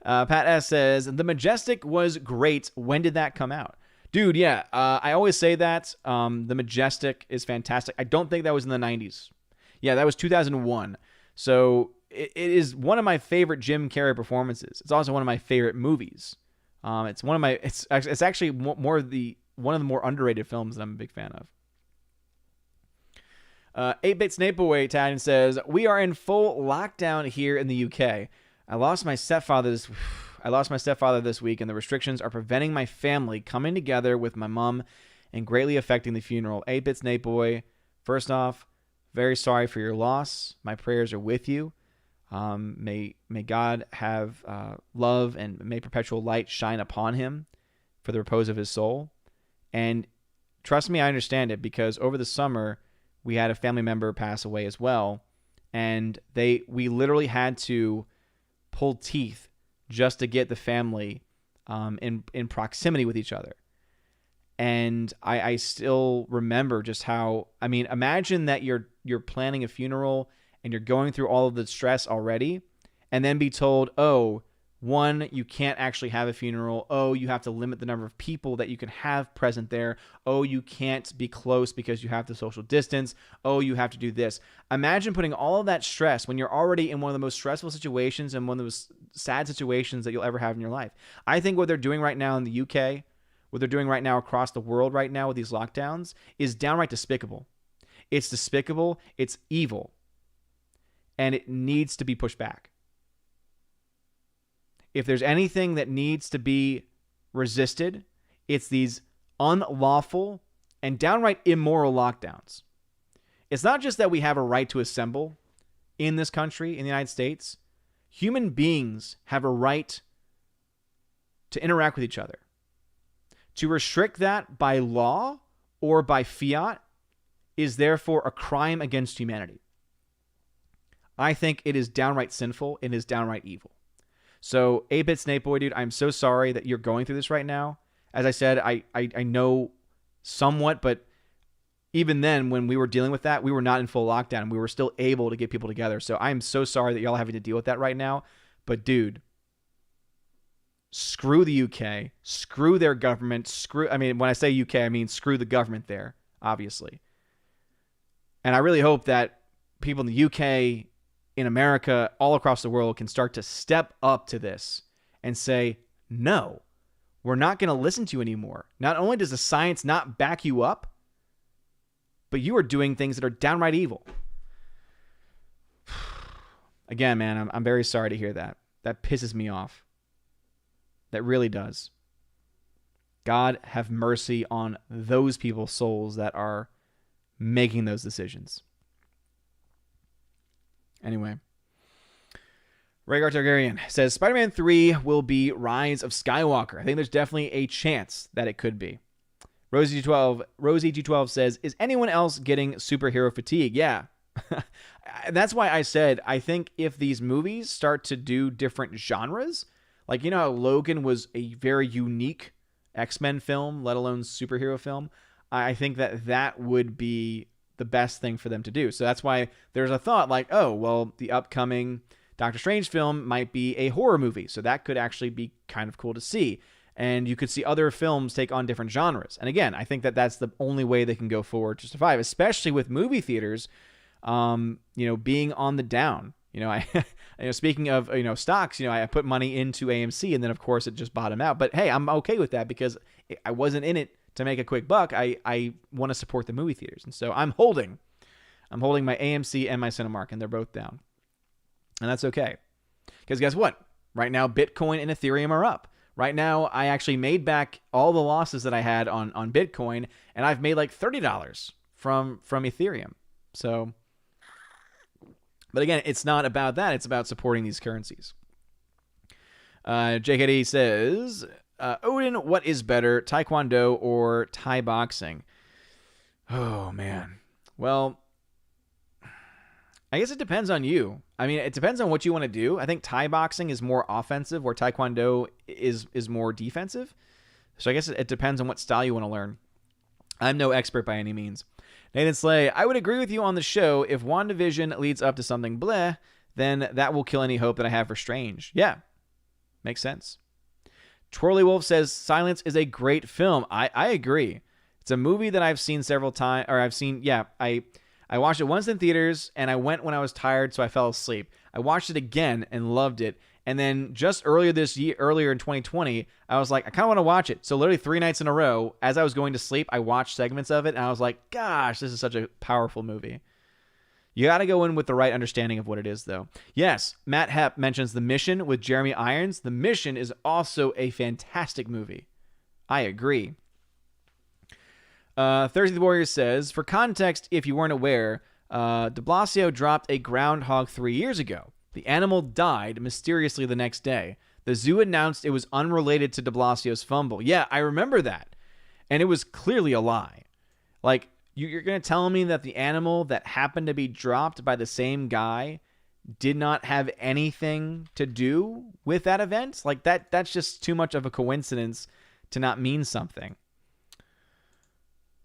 Pat S. says, The Majestic was great. When did that come out? Dude, yeah, I always say that. The Majestic is fantastic. I don't think that was in the 90s. Yeah, that was 2001. So it is one of my favorite Jim Carrey performances. It's also one of my favorite movies. It's actually one of the more underrated films that I'm a big fan of. 8-Bit Snapeaway Italian says, we are in full lockdown here in the UK. I lost my stepfather this week, and the restrictions are preventing my family coming together with my mom and greatly affecting the funeral. 8-Bit Snapeaway, first off, very sorry for your loss. My prayers are with you. May God have love, and may perpetual light shine upon him for the repose of his soul. And trust me, I understand it, because over the summer we had a family member pass away as well, and we literally had to pull teeth just to get the family in proximity with each other. And I still remember just how, I mean, imagine that you're planning a funeral and you're going through all of the stress already, and then be told, oh, one, you can't actually have a funeral. Oh, you have to limit the number of people that you can have present there. Oh, you can't be close because you have to social distance. Oh, you have to do this. Imagine putting all of that stress when you're already in one of the most stressful situations and one of the most sad situations that you'll ever have in your life. I think what they're doing right now in the UK, what they're doing right now across the world right now with these lockdowns, is downright despicable. It's despicable. It's evil. And it needs to be pushed back. If there's anything that needs to be resisted, it's these unlawful and downright immoral lockdowns. It's not just that we have a right to assemble in this country, in the United States. Human beings have a right to interact with each other. To restrict that by law or by fiat is therefore a crime against humanity. I think it is downright sinful. It is downright evil. So, 8-Bit Snapeboy, dude, I'm so sorry that you're going through this right now. As I said, I know somewhat, but even then, when we were dealing with that, we were not in full lockdown, and we were still able to get people together. So I'm so sorry that y'all are having to deal with that right now. But, dude, screw the UK. Screw their government. When I say UK, I mean screw the government there, obviously. And I really hope that people in the UK, in America, all across the world, can start to step up to this and say, no, we're not going to listen to you anymore. Not only does the science not back you up, but you are doing things that are downright evil. Again, man, I'm very sorry to hear that. That pisses me off. That really does. God have mercy on those people's souls that are making those decisions. Anyway, Rhaegar Targaryen says, Spider-Man 3 will be Rise of Skywalker. I think there's definitely a chance that it could be. Rosie G12 says, is anyone else getting superhero fatigue? Yeah. That's why I said, I think if these movies start to do different genres, like, you know how Logan was a very unique X-Men film, let alone superhero film, I think that would be the best thing for them to do. So that's why there's a thought like, oh, well, the upcoming Doctor Strange film might be a horror movie. So that could actually be kind of cool to see. And you could see other films take on different genres. And again, I think that that's the only way they can go forward to survive, especially with movie theaters, being on the down. Speaking of, stocks, I put money into AMC, and then of course it just bottomed out. But hey, I'm okay with that because I wasn't in it to make a quick buck. I want to support the movie theaters. And so I'm holding my AMC and my Cinemark, and they're both down. And that's okay. Because guess what? Right now, Bitcoin and Ethereum are up. Right now, I actually made back all the losses that I had on Bitcoin, and I've made like $30 from Ethereum. So But again, it's not about that. It's about supporting these currencies. JKD says, Odin, what is better, Taekwondo or Thai boxing? Oh, man. Well, I guess it depends on you. I mean, it depends on what you want to do. I think Thai boxing is more offensive, where Taekwondo is more defensive. So I guess it depends on what style you want to learn. I'm no expert by any means. Nathan Slay, I would agree with you on the show. If WandaVision leads up to something bleh, then that will kill any hope that I have for Strange. Yeah, makes sense. Twirly Wolf says, Silence is a great film. I agree. It's a movie that I've seen several times, or I watched it once in theaters, and I went when I was tired, so I fell asleep. I watched it again and loved it. And then just earlier in 2020, I was like, I kind of want to watch it. So literally 3 nights in a row, as I was going to sleep, I watched segments of it, and I was like, gosh, this is such a powerful movie. You got to go in with the right understanding of what it is, though. Yes, Matt Hepp mentions The Mission with Jeremy Irons. The Mission is also a fantastic movie. I agree. Thursday the Warrior says, for context, if you weren't aware, de Blasio dropped a groundhog 3 years ago. The animal died mysteriously the next day. The zoo announced it was unrelated to de Blasio's fumble. Yeah, I remember that. And it was clearly a lie. Like, you're going to tell me that the animal that happened to be dropped by the same guy did not have anything to do with that event? Like, that's just too much of a coincidence to not mean something.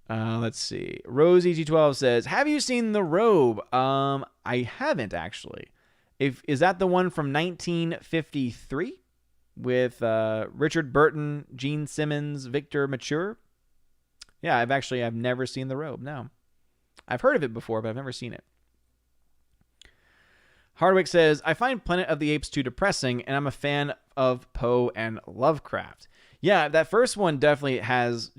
Let's see. Rosie G12 says, have you seen The Robe? I haven't, actually. Is that the one from 1953 with Richard Burton, Gene Simmons, Victor Mature? Yeah, I've never seen The Robe. No, I've heard of it before, but I've never seen it. Hardwick says, I find Planet of the Apes too depressing, and I'm a fan of Poe and Lovecraft. Yeah, that first one definitely has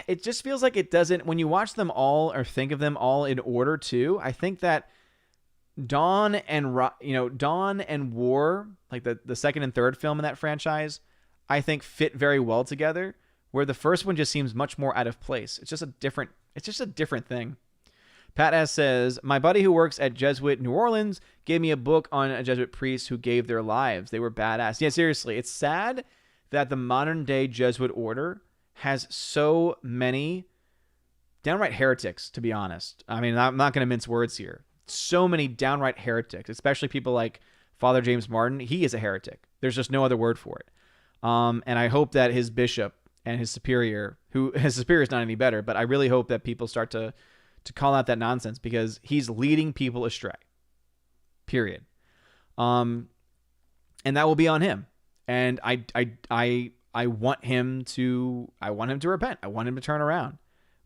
it just feels like it doesn't, when you watch them all or think of them all in order too, I think that Dawn and War, like the second and third film in that franchise, I think fit very well together, where the first one just seems much more out of place. It's just a different thing. Pat S says, my buddy who works at Jesuit New Orleans gave me a book on a Jesuit priest who gave their lives. They were badass. Yeah, seriously. It's sad that the modern day Jesuit order has so many downright heretics, to be honest. I mean, I'm not going to mince words here. So many downright heretics, especially people like Father James Martin. He is a heretic. There's just no other word for it. And I hope that his bishop and his superior is not any better, but I really hope that people start to call out that nonsense, because he's leading people astray. Period. And that will be on him. And I want him to repent. I want him to turn around.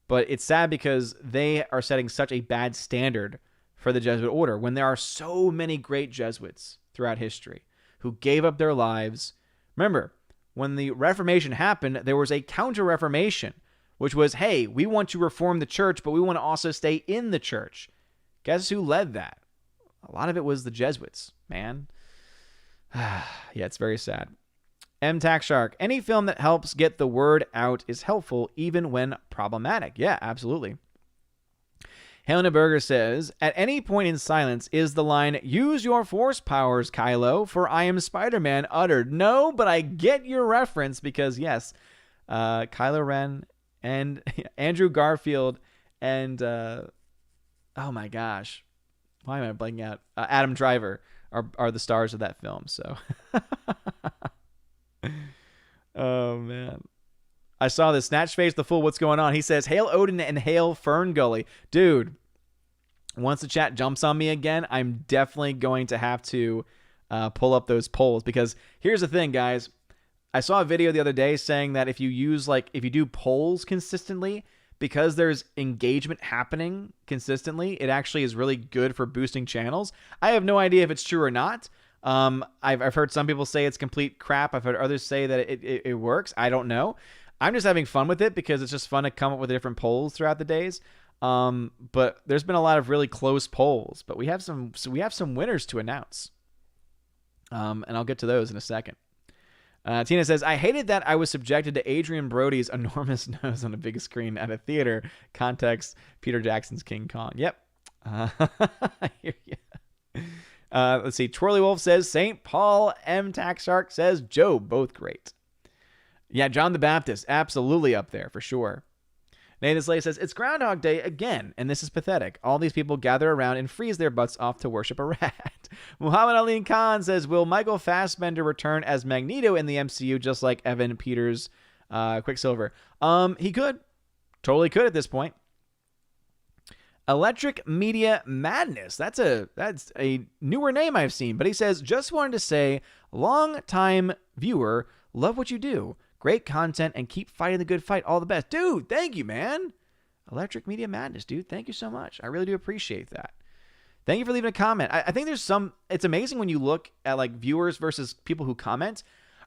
But it's sad because they are setting such a bad standard for the Jesuit order when there are so many great Jesuits throughout history who gave up their lives. Remember, when the Reformation happened, there was a counter-Reformation, which was, hey, we want to reform the church, but we want to also stay in the church. Guess who led that? A lot of it was the Jesuits, man. Yeah, it's very sad. M. Tax Shark, any film that helps get the word out is helpful, even when problematic. Yeah, absolutely. Helena Berger says, at any point in silence is the line, use your force powers, Kylo, for I am Spider-Man, uttered. No, but I get your reference because, yes, Kylo Ren and Andrew Garfield and, oh my gosh, why am I blanking out? Adam Driver are the stars of that film, so. Oh, man. I saw this. Snatchface the Fool, what's going on? He says, hail Odin and hail Fern Gully. Dude, once the chat jumps on me again, I'm definitely going to have to pull up those polls, because here's the thing, guys. I saw a video the other day saying that if you do polls consistently, because there's engagement happening consistently, it actually is really good for boosting channels. I have no idea if it's true or not. I've heard some people say it's complete crap. I've heard others say that it works. I don't know. I'm just having fun with it because it's just fun to come up with different polls throughout the days. But there's been a lot of really close polls, but we have some winners to announce. And I'll get to those in a second. Tina says, I hated that I was subjected to Adrian Brody's enormous nose on a big screen at a theater. Context, Peter Jackson's King Kong. Yep. I hear you. Let's see. Twirly Wolf says St. Paul. M. Tax Shark says Job. Both great. Yeah, John the Baptist. Absolutely up there for sure. Nathan Slay says, it's Groundhog Day again, and this is pathetic. All these people gather around and freeze their butts off to worship a rat. Muhammad Ali Khan says, will Michael Fassbender return as Magneto in the MCU just like Evan Peters Quicksilver? He could. Totally could at this point. Electric Media Madness. That's a newer name I've seen, but he says, just wanted to say, long time viewer, love what you do. Great content and keep fighting the good fight. All the best. Dude, thank you, man. Electric Media Madness, dude. Thank you so much. I really do appreciate that. Thank you for leaving a comment. I think there's it's amazing when you look at like viewers versus people who comment.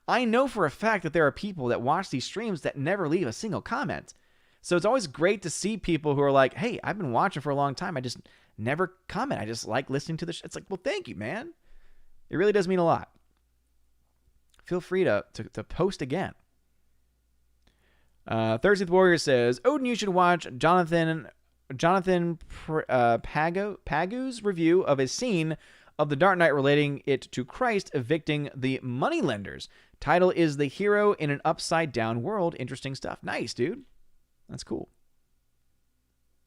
I know for a fact that there are people that watch these streams that never leave a single comment. So it's always great to see people who are like, hey, I've been watching for a long time. I just never comment. I just like listening to the It's like, well, thank you, man. It really does mean a lot. Feel free to post again. Thursday Warrior says, Odin, you should watch Jonathan Pagu's review of a scene of The Dark Knight relating it to Christ evicting the moneylenders. Title is The Hero in an Upside Down World. Interesting stuff. Nice, dude. That's cool.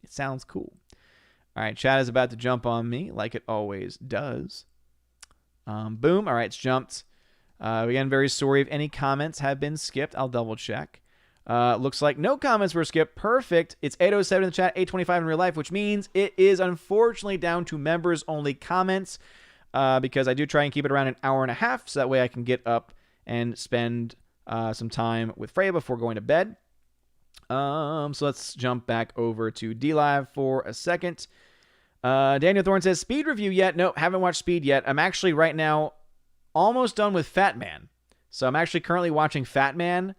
It sounds cool. All right, chat is about to jump on me like it always does. Boom. All right, it's jumped. Again, very sorry if any comments have been skipped. I'll double check. Looks like no comments were skipped. Perfect. It's 8:07 in the chat, 8:25 in real life, which means it is unfortunately down to members only comments because I do try and keep it around an hour and a half so that way I can get up and spend some time with Freya before going to bed. So let's jump back over to DLive for a second. Daniel Thorne says, Speed review yet? No, haven't watched Speed yet. I'm actually right now almost done with Fat Man. So I'm actually currently watching Fat Man.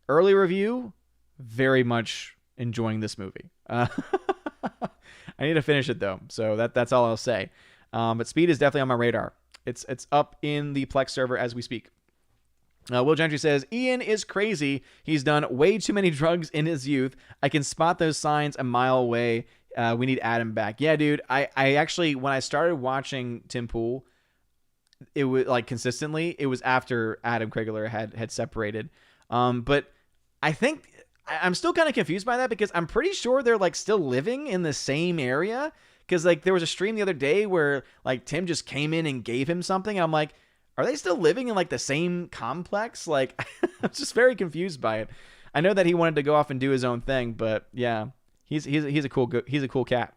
Early review, very much enjoying this movie. I need to finish it though, so that's all I'll say. But Speed is definitely on my radar. It's up in the Plex server as we speak. Will Gentry says, Ian is crazy. He's done way too many drugs in his youth. I can spot those signs a mile away. We need Adam back. Yeah, dude. I actually, when I started watching Tim Pool, it was like consistently, it was after Adam Krigler had separated. But I think I'm still kind of confused by that because I'm pretty sure they're like still living in the same area. Because like there was a stream the other day where like Tim just came in and gave him something. And I'm like, are they still living in like the same complex? Like I'm just very confused by it. I know that he wanted to go off and do his own thing, but yeah, he's a cool cat.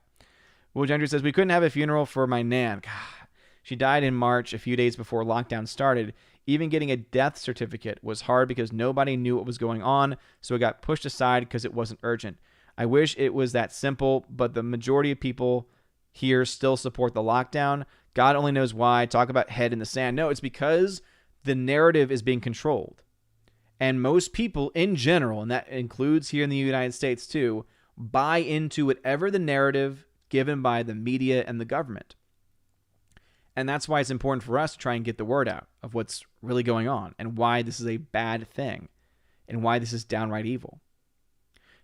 Will Gentry says, we couldn't have a funeral for my Nan. God, she died in March, a few days before lockdown started. Even getting a death certificate was hard because nobody knew what was going on, so it got pushed aside because it wasn't urgent. I wish it was that simple, but the majority of people here still support the lockdown. God only knows why. Talk about head in the sand. No, it's because the narrative is being controlled. And most people in general, and that includes here in the United States too, buy into whatever the narrative given by the media and the government. And that's why it's important for us to try and get the word out of what's really going on and why this is a bad thing and why this is downright evil.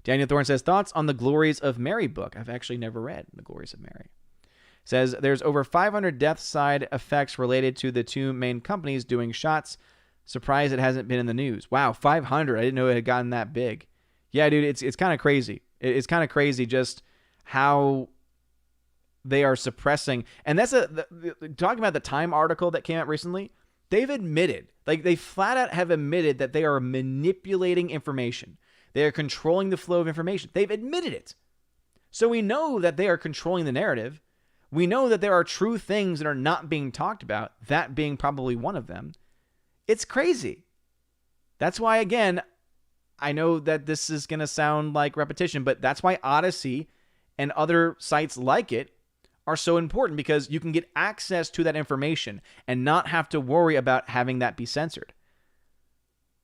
Daniel Thorne says, thoughts on the Glories of Mary book? I've actually never read The Glories of Mary. Says, there's over 500 death side effects related to the two main companies doing shots. Surprised it hasn't been in the news. Wow, 500. I didn't know it had gotten that big. Yeah, dude, it's kind of crazy. It's kind of crazy just how they are suppressing. And that's talking about the Time article that came out recently. They've admitted, like they flat out have admitted that they are manipulating information. They are controlling the flow of information. They've admitted it. So we know that they are controlling the narrative. We know that there are true things that are not being talked about, that being probably one of them. It's crazy. That's why, again, I know that this is going to sound like repetition, but that's why Odysee and other sites like it are so important, because you can get access to that information and not have to worry about having that be censored.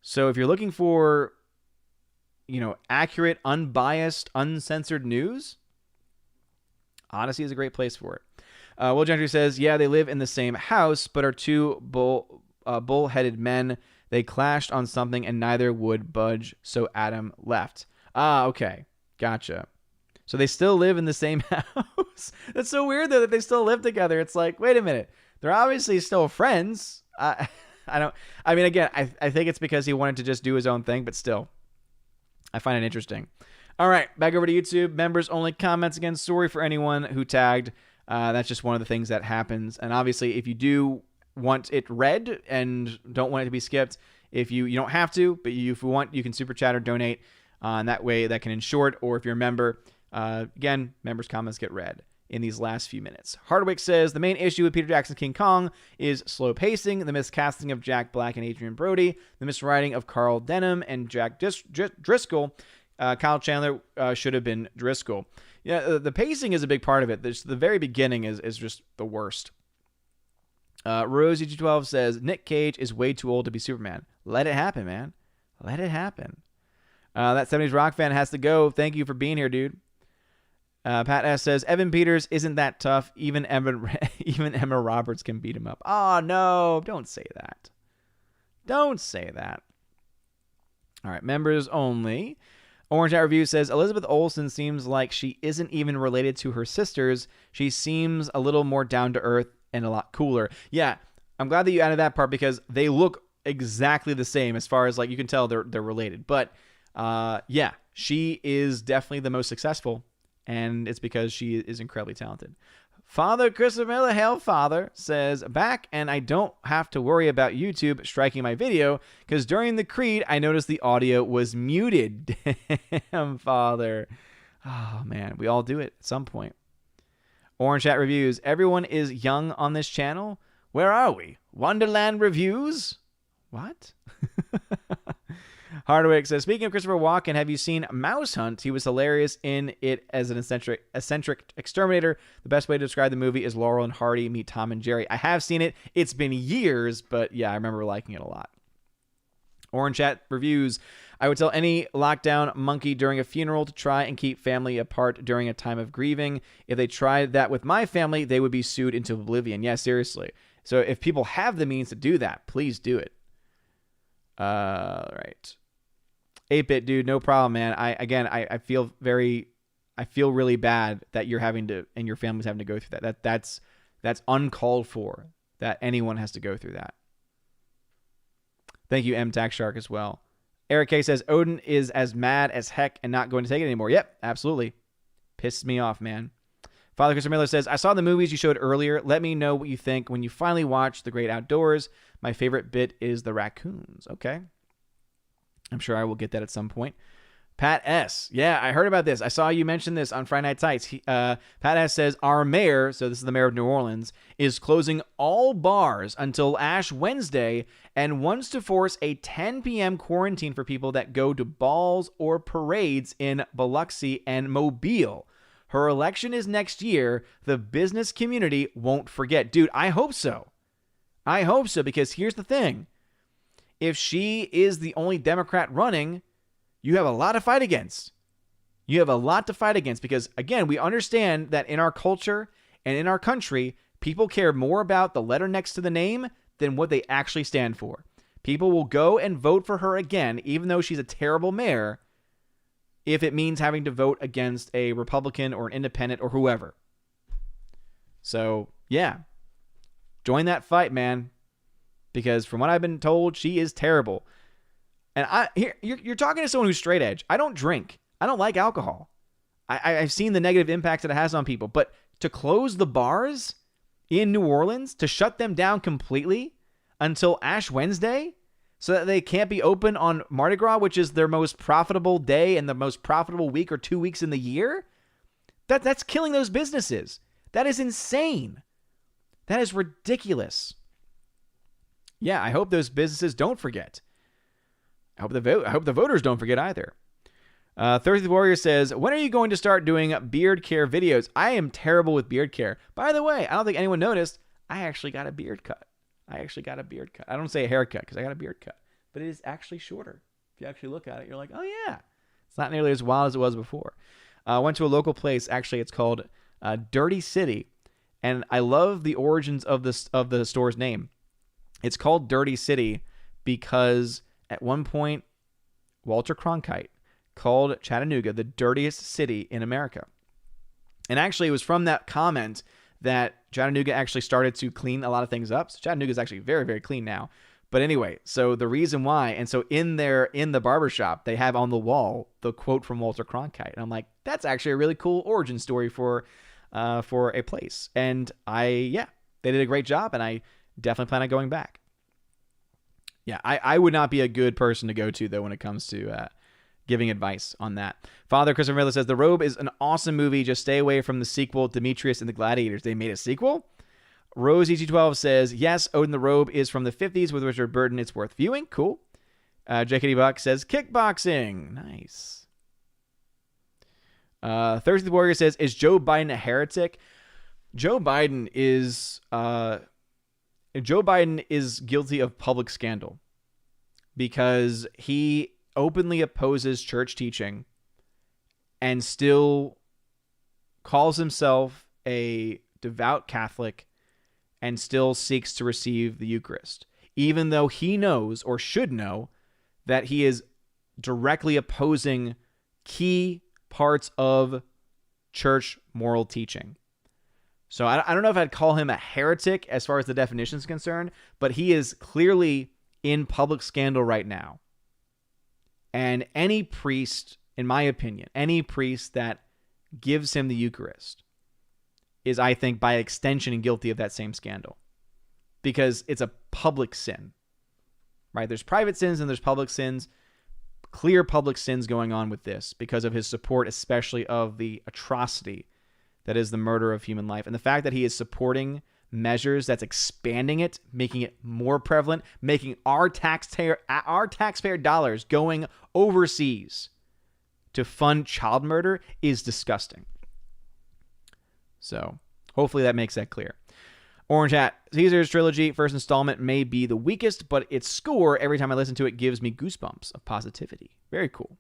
So if you're looking for, accurate, unbiased, uncensored news, Odysee is a great place for it. Will Gentry says, yeah, they live in the same house, but are two bull-headed men. They clashed on something and neither would budge, so Adam left. Ah, okay. Gotcha. So they still live in the same house. That's so weird, though, that they still live together. It's like, wait a minute. They're obviously still friends. I mean, again, I think it's because he wanted to just do his own thing, but still, I find it interesting. All right, back over to YouTube. Members only comments. Again, sorry for anyone who tagged. That's just one of the things that happens. And obviously, if you do want it read and don't want it to be skipped, if you don't have to, but if you want, you can super chat or donate. And that way, that can ensure it. Or if you're a member, again, members' comments get read in these last few minutes. Hardwick says, the main issue with Peter Jackson's King Kong is slow pacing, the miscasting of Jack Black and Adrian Brody, the miswriting of Carl Denham and Jack Driscoll. Kyle Chandler should have been Driscoll. Yeah, the pacing is a big part of it. The very beginning is just the worst. Rosie212 says, Nick Cage is way too old to be Superman. Let it happen, man. Let it happen. That 70s rock fan has to go. Thank you for being here, dude. Pat S says, Evan Peters isn't that tough. Even Emma Roberts can beat him up. Oh, no. Don't say that. Don't say that. All right. Members only. Orange Hat Review says, Elizabeth Olsen seems like she isn't even related to her sisters. She seems a little more down to earth and a lot cooler. Yeah. I'm glad that you added that part because they look exactly the same as far as like you can tell they're related. But yeah, she is definitely the most successful. And it's because she is incredibly talented. Father Christopher Miller, Hail Father, says, back and I don't have to worry about YouTube striking my video because during the Creed, I noticed the audio was muted. Damn, Father. Oh, man. We all do it at some point. Orange Hat Reviews. Everyone is young on this channel. Where are we? Wonderland Reviews? What? Hardwick says, speaking of Christopher Walken, have you seen Mouse Hunt? He was hilarious in it as an eccentric exterminator. The best way to describe the movie is Laurel and Hardy meet Tom and Jerry. I have seen it. It's been years, but yeah, I remember liking it a lot. Orange Chat Reviews. I would tell any lockdown monkey during a funeral to try and keep family apart during a time of grieving. If they tried that with my family, they would be sued into oblivion. Yeah, seriously. So if people have the means to do that, please do it. Right. 8-bit dude, no problem, man. I feel really bad that you're having to and your family's having to go through that. That's uncalled for. That anyone has to go through that. Thank you, M Tax Shark as well. Eric K says Odin is as mad as heck and not going to take it anymore. Yep, absolutely. Pisses me off, man. Father Christopher Miller says, I saw the movies you showed earlier. Let me know what you think when you finally watch The Great Outdoors. My favorite bit is the raccoons. Okay. I'm sure I will get that at some point. Pat S. Yeah, I heard about this. I saw you mention this on Friday Night Tights. Pat S. says, our mayor, so this is the mayor of New Orleans, is closing all bars until Ash Wednesday and wants to force a 10 p.m. quarantine for people that go to balls or parades in Biloxi and Mobile. Her election is next year. The business community won't forget. Dude, I hope so. I hope so, because here's the thing. If she is the only Democrat running, you have a lot to fight against. You have a lot to fight against because, again, we understand that in our culture and in our country, people care more about the letter next to the name than what they actually stand for. People will go and vote for her again, even though she's a terrible mayor, if it means having to vote against a Republican or an independent or whoever. So, yeah. Join that fight, man. Because from what I've been told, she is terrible. And you're talking to someone who's straight edge. I don't drink. I don't like alcohol. I've seen the negative impact that it has on people. But to close the bars in New Orleans, to shut them down completely until Ash Wednesday so that they can't be open on Mardi Gras, which is their most profitable day and the most profitable week or 2 weeks in the year, that's killing those businesses. That is insane. That is ridiculous. Yeah, I hope those businesses don't forget. I hope the voters don't forget either. Thirsty Warrior says, when are you going to start doing beard care videos? I am terrible with beard care. By the way, I don't think anyone noticed, I actually got a beard cut. I don't say a haircut because I got a beard cut. But it is actually shorter. If you actually look at it, you're like, oh yeah. It's not nearly as wild as it was before. I went to a local place. Actually, it's called Dirty City. And I love the origins of the store's name. It's called Dirty City because at one point, Walter Cronkite called Chattanooga the dirtiest city in America. And actually, it was from that comment that Chattanooga actually started to clean a lot of things up. So Chattanooga is actually very, very clean now. But anyway, so the reason why, and so in the barbershop, they have on the wall the quote from Walter Cronkite. And I'm like, that's actually a really cool origin story for a place. And they did a great job, and I definitely plan on going back. Yeah, I would not be a good person to go to, though, when it comes to giving advice on that. Father Christopher Miller says, The Robe is an awesome movie. Just stay away from the sequel, Demetrius and the Gladiators. They made a sequel? Rose E221 says, yes, Odin the Robe is from the 50s with Richard Burton. It's worth viewing. Cool. JKD Buck says, kickboxing. Nice. Thursday the Warrior says, is Joe Biden a heretic? Joe Biden is guilty of public scandal because he openly opposes church teaching and still calls himself a devout Catholic and still seeks to receive the Eucharist, even though he knows, or should know, that he is directly opposing key parts of church moral teaching. So I don't know if I'd call him a heretic as far as the definition is concerned, but he is clearly in public scandal right now. And any priest, in my opinion, any priest that gives him the Eucharist is, I think, by extension guilty of that same scandal, because it's a public sin, right? There's private sins and there's public sins, clear public sins going on with this because of his support, especially of the atrocity that is the murder of human life. And the fact that he is supporting measures that's expanding it, making it more prevalent, making our taxpayer dollars going overseas to fund child murder is disgusting. So hopefully that makes that clear. Orange Hat, Caesar's trilogy, first installment may be the weakest, but its score, every time I listen to it, gives me goosebumps of positivity. Very cool.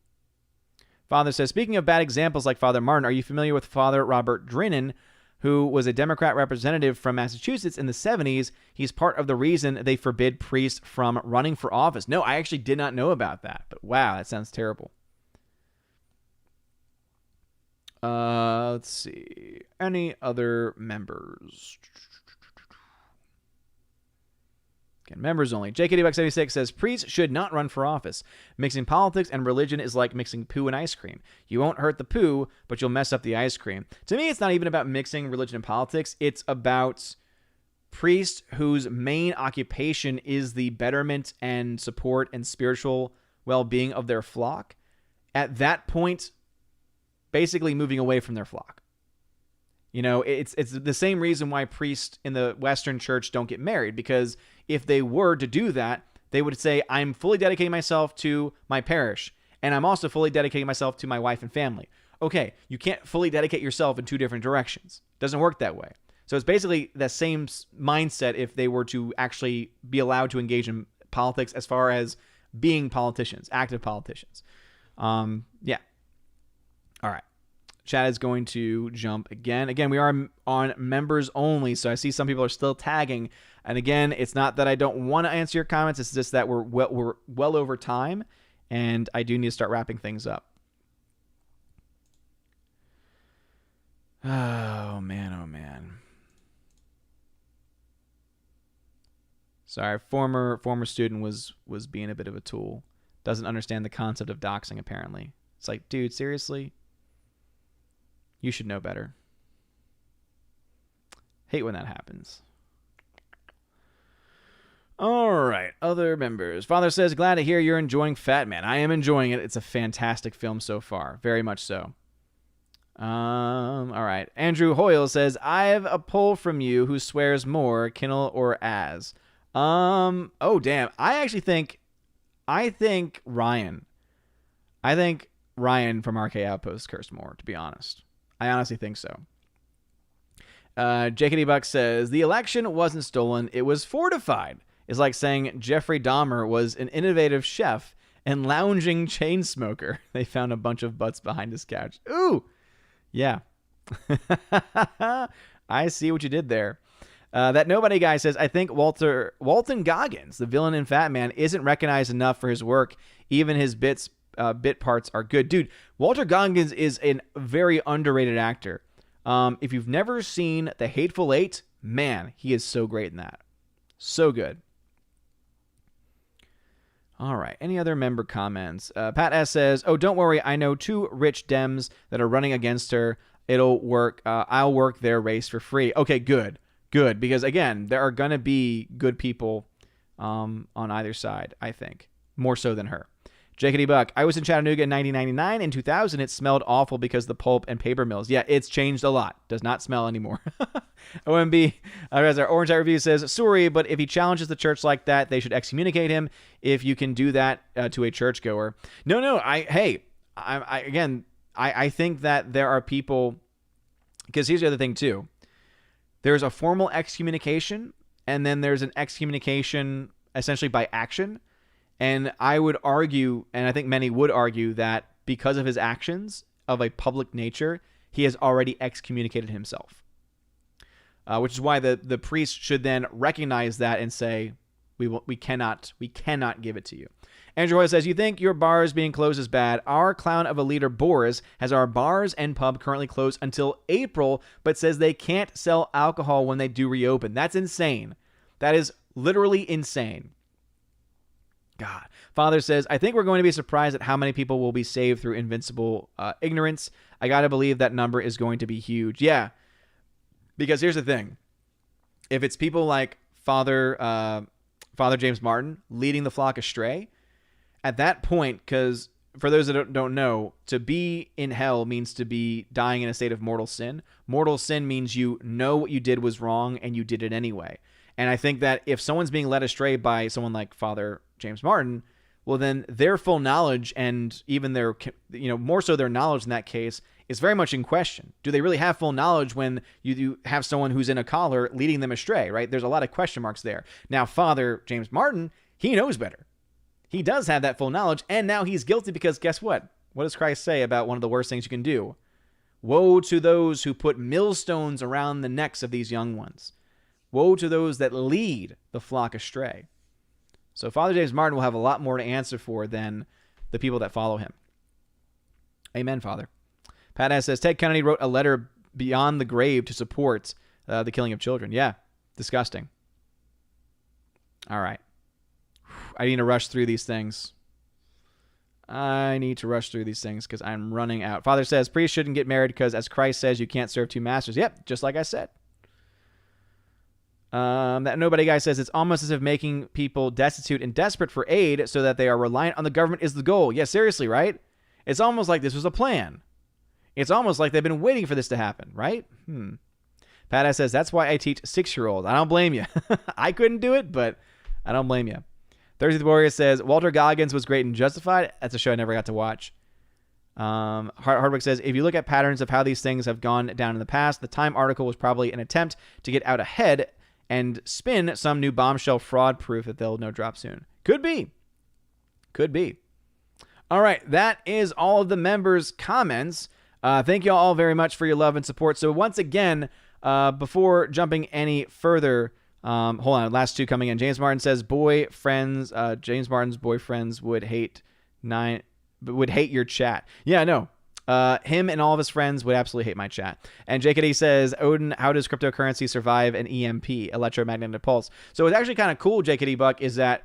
Father says, speaking of bad examples like Father Martin, are you familiar with Father Robert Drinan, who was a Democrat representative from Massachusetts in the 70s? He's part of the reason they forbid priests from running for office. No, I actually did not know about that, but wow, that sounds terrible. Let's see. Any other members? Again, members only. JKD76 says, priests should not run for office. Mixing politics and religion is like mixing poo and ice cream. You won't hurt the poo, but you'll mess up the ice cream. To me, it's not even about mixing religion and politics. It's about priests whose main occupation is the betterment and support and spiritual well-being of their flock. At that point, basically moving away from their flock. You know, it's the same reason why priests in the Western church don't get married, because if they were to do that, they would say, I'm fully dedicating myself to my parish, and I'm also fully dedicating myself to my wife and family. Okay, you can't fully dedicate yourself in two different directions. It doesn't work that way. So it's basically the same mindset if they were to actually be allowed to engage in politics as far as being politicians, active politicians. Yeah. All right. Chat is going to jump again. Again, we are on members only, so I see some people are still tagging. And again, it's not that I don't want to answer your comments. It's just that we're well over time, and I do need to start wrapping things up. Oh, man, oh, man. Sorry, former student was being a bit of a tool. Doesn't understand the concept of doxing, apparently. It's like, dude, seriously? You should know better. Hate when that happens. All right, other members. Father says, glad to hear you're enjoying Fat Man. I am enjoying it. It's a fantastic film so far. Very much so. All right. Andrew Hoyle says, I have a poll from you who swears more, Kinnell or Az. Oh, damn. I think Ryan. I think Ryan from RK Outpost cursed more, to be honest. I honestly think so. JKD Buck says, the election wasn't stolen, it was fortified. It's like saying Jeffrey Dahmer was an innovative chef and lounging chain smoker. They found a bunch of butts behind his couch. Ooh! Yeah. I see what you did there. That nobody guy says, I think Walton Goggins, the villain in Fat Man, isn't recognized enough for his work. Even his bit parts are good. Dude, Walter Goggins is a very underrated actor. If you've never seen The Hateful Eight, man, he is so great in that. So good. All right. Any other member comments? Pat S. says, oh, don't worry. I know 2 rich Dems that are running against her. It'll work. I'll work their race for free. Okay, good. Good. Because, again, there are going to be good people on either side, I think. More so than her. Jakety Buck, I was in Chattanooga in 1999. In 2000, it smelled awful because of the pulp and paper mills. Yeah, it's changed a lot. Does not smell anymore. OMB, as our Orange Eye Review says, sorry, but if he challenges the church like that, they should excommunicate him if you can do that to a churchgoer. No, I think that there are people, because here's the other thing too. There's a formal excommunication, and then there's an excommunication essentially by action. And I would argue, and I think many would argue, that because of his actions of a public nature, he has already excommunicated himself. Which is why the priest should then recognize that and say, we cannot give it to you. Andrew Hoyle says, you think your bars being closed is bad? Our clown of a leader, Boris, has our bars and pub currently closed until April, but says they can't sell alcohol when they do reopen. That's insane. That is literally insane. God. Father says, I think we're going to be surprised at how many people will be saved through invincible ignorance. I got to believe that number is going to be huge. Yeah. Because here's the thing. If it's people like Father James Martin leading the flock astray, at that point, because for those that don't know, to be in hell means to be dying in a state of mortal sin. Mortal sin means you know what you did was wrong and you did it anyway. And I think that if someone's being led astray by someone like Father James Martin, well, then their full knowledge and even their, more so their knowledge in that case is very much in question. Do they really have full knowledge when you have someone who's in a collar leading them astray, right? There's a lot of question marks there. Now, Father James Martin, he knows better. He does have that full knowledge, and now he's guilty because guess what? What does Christ say about one of the worst things you can do? Woe to those who put millstones around the necks of these young ones. Woe to those that lead the flock astray. So Father James Martin will have a lot more to answer for than the people that follow him. Amen, Father. Pat S. says, Ted Kennedy wrote a letter beyond the grave to support the killing of children. Yeah, disgusting. All right. I need to rush through these things. Because I'm running out. Father says, priests shouldn't get married because as Christ says, you can't serve 2 masters. Yep, just like I said. That nobody guy says it's almost as if making people destitute and desperate for aid so that they are reliant on the government is the goal. Yeah, seriously, right? It's almost like this was a plan. It's almost like they've been waiting for this to happen, right? Pat S. says, that's why I teach 6-year-olds. I don't blame you. I couldn't do it, but I don't blame you. Thursday the Warrior says, Walter Goggins was great and Justified. That's a show I never got to watch. Hardwick says, if you look at patterns of how these things have gone down in the past, the Time article was probably an attempt to get out ahead and spin some new bombshell fraud proof that they'll drop soon. Could be. All right, that is all of the members' comments. Thank you all very much for your love and support. So once again, before jumping any further, hold on, last 2 coming in. James Martin says, James Martin's boyfriends would hate your chat. Yeah, no. Him and all of his friends would absolutely hate my chat. And JKD says, Odin, how does cryptocurrency survive an EMP, electromagnetic pulse? So it's actually kind of cool, JKD Buck, is that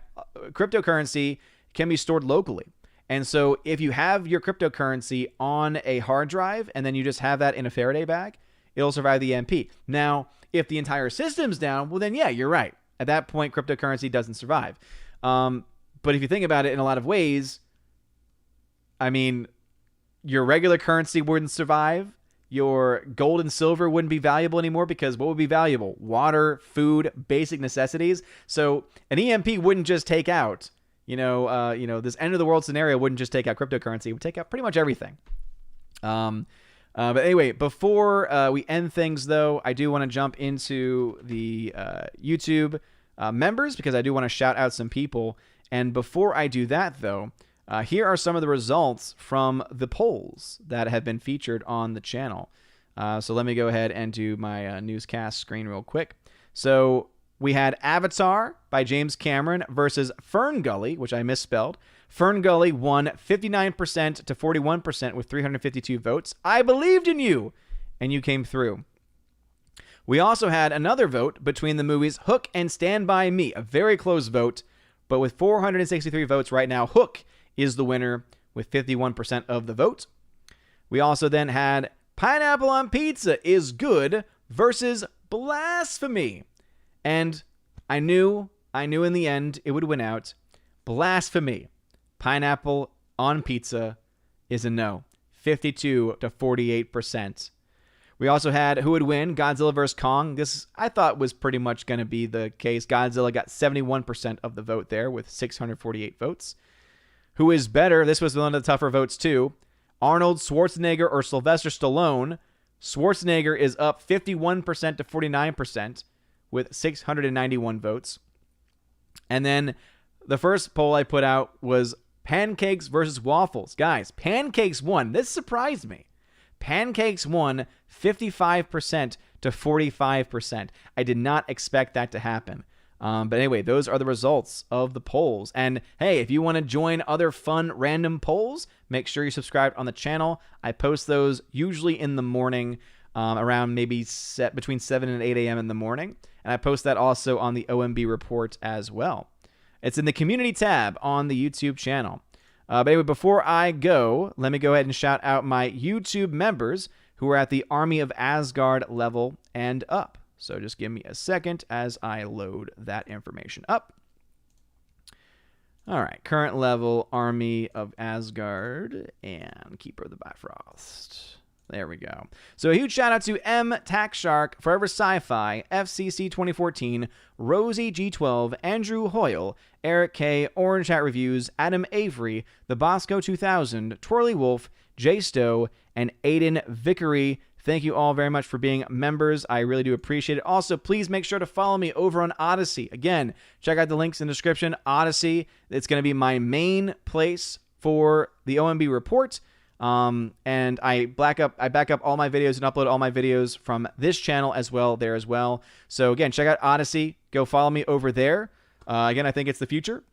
cryptocurrency can be stored locally. And so if you have your cryptocurrency on a hard drive and then you just have that in a Faraday bag, it'll survive the EMP. Now, if the entire system's down, well then, yeah, you're right. At that point, cryptocurrency doesn't survive. But if you think about it in a lot of ways, I mean, your regular currency wouldn't survive. Your gold and silver wouldn't be valuable anymore because what would be valuable? Water, food, basic necessities. So an EMP wouldn't just take out, this end of the world scenario wouldn't just take out cryptocurrency. It would take out pretty much everything. But anyway, before we end things, though, I do want to jump into the YouTube members because I do want to shout out some people. And before I do that, though, here are some of the results from the polls that have been featured on the channel. So let me go ahead and do my newscast screen real quick. So we had Avatar by James Cameron versus Fern Gully, which I misspelled. Fern Gully won 59% to 41% with 352 votes. I believed in you. and you came through. We also had another vote between the movies Hook and Stand By Me, a very close vote, but with 463 votes right now, Hook is the winner with 51% of the vote. We also then had Pineapple on Pizza is Good versus Blasphemy. And I knew in the end it would win out. Blasphemy. Pineapple on Pizza is a no. 52 to 48%. We also had who would win, Godzilla vs. Kong. This, I thought, was pretty much going to be the case. Godzilla got 71% of the vote there with 648 votes. Who is better? This was one of the tougher votes, too. Arnold Schwarzenegger or Sylvester Stallone. Schwarzenegger is up 51% to 49% with 691 votes. And then the first poll I put out was pancakes versus waffles. Guys, pancakes won. This surprised me. Pancakes won 55% to 45%. I did not expect that to happen. But anyway, those are the results of the polls. And hey, if you want to join other fun random polls, make sure you subscribe on the channel. I post those usually in the morning, around maybe between 7 and 8 a.m. in the morning. And I post that also on the OMB report as well. It's in the community tab on the YouTube channel. But anyway, before I go, let me go ahead and shout out my YouTube members who are at the Army of Asgard level and up. So just give me a second as I load that information up. All right, current level, Army of Asgard, and Keeper of the Bifrost. There we go. So a huge shout out to M. Tax Shark, Forever Sci-Fi, FCC 2014, Rosie G12, Andrew Hoyle, Eric K, Orange Hat Reviews, Adam Avery, The Bosco 2000, Twirly Wolf, Jay Stowe, and Aiden Vickery. Thank you all very much for being members. I really do appreciate it. Also, please make sure to follow me over on Odysee. Again, check out the links in the description. Odysee, it's going to be my main place for the OMB report. And I back up all my videos and upload all my videos from this channel as well there as well. So again, check out Odysee. Go follow me over there. Again, I think it's the future.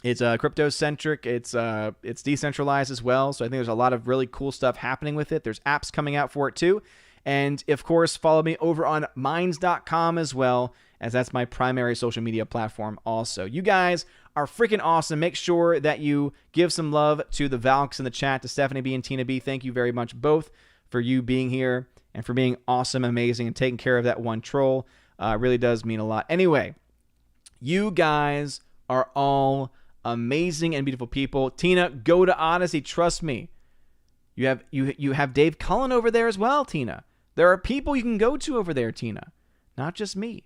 It's crypto-centric. It's decentralized as well. So I think there's a lot of really cool stuff happening with it. There's apps coming out for it too. And of course, follow me over on minds.com as well, as that's my primary social media platform also. You guys are freaking awesome. Make sure that you give some love to the Valks in the chat, to Stephanie B and Tina B. Thank you very much both for you being here and for being awesome, amazing, and taking care of that one troll. It really does mean a lot. Anyway, you guys are all amazing and beautiful people. Tina, go to Odysee. Trust me. You have Dave Cullen over there as well, Tina. There are people you can go to over there, Tina. Not just me.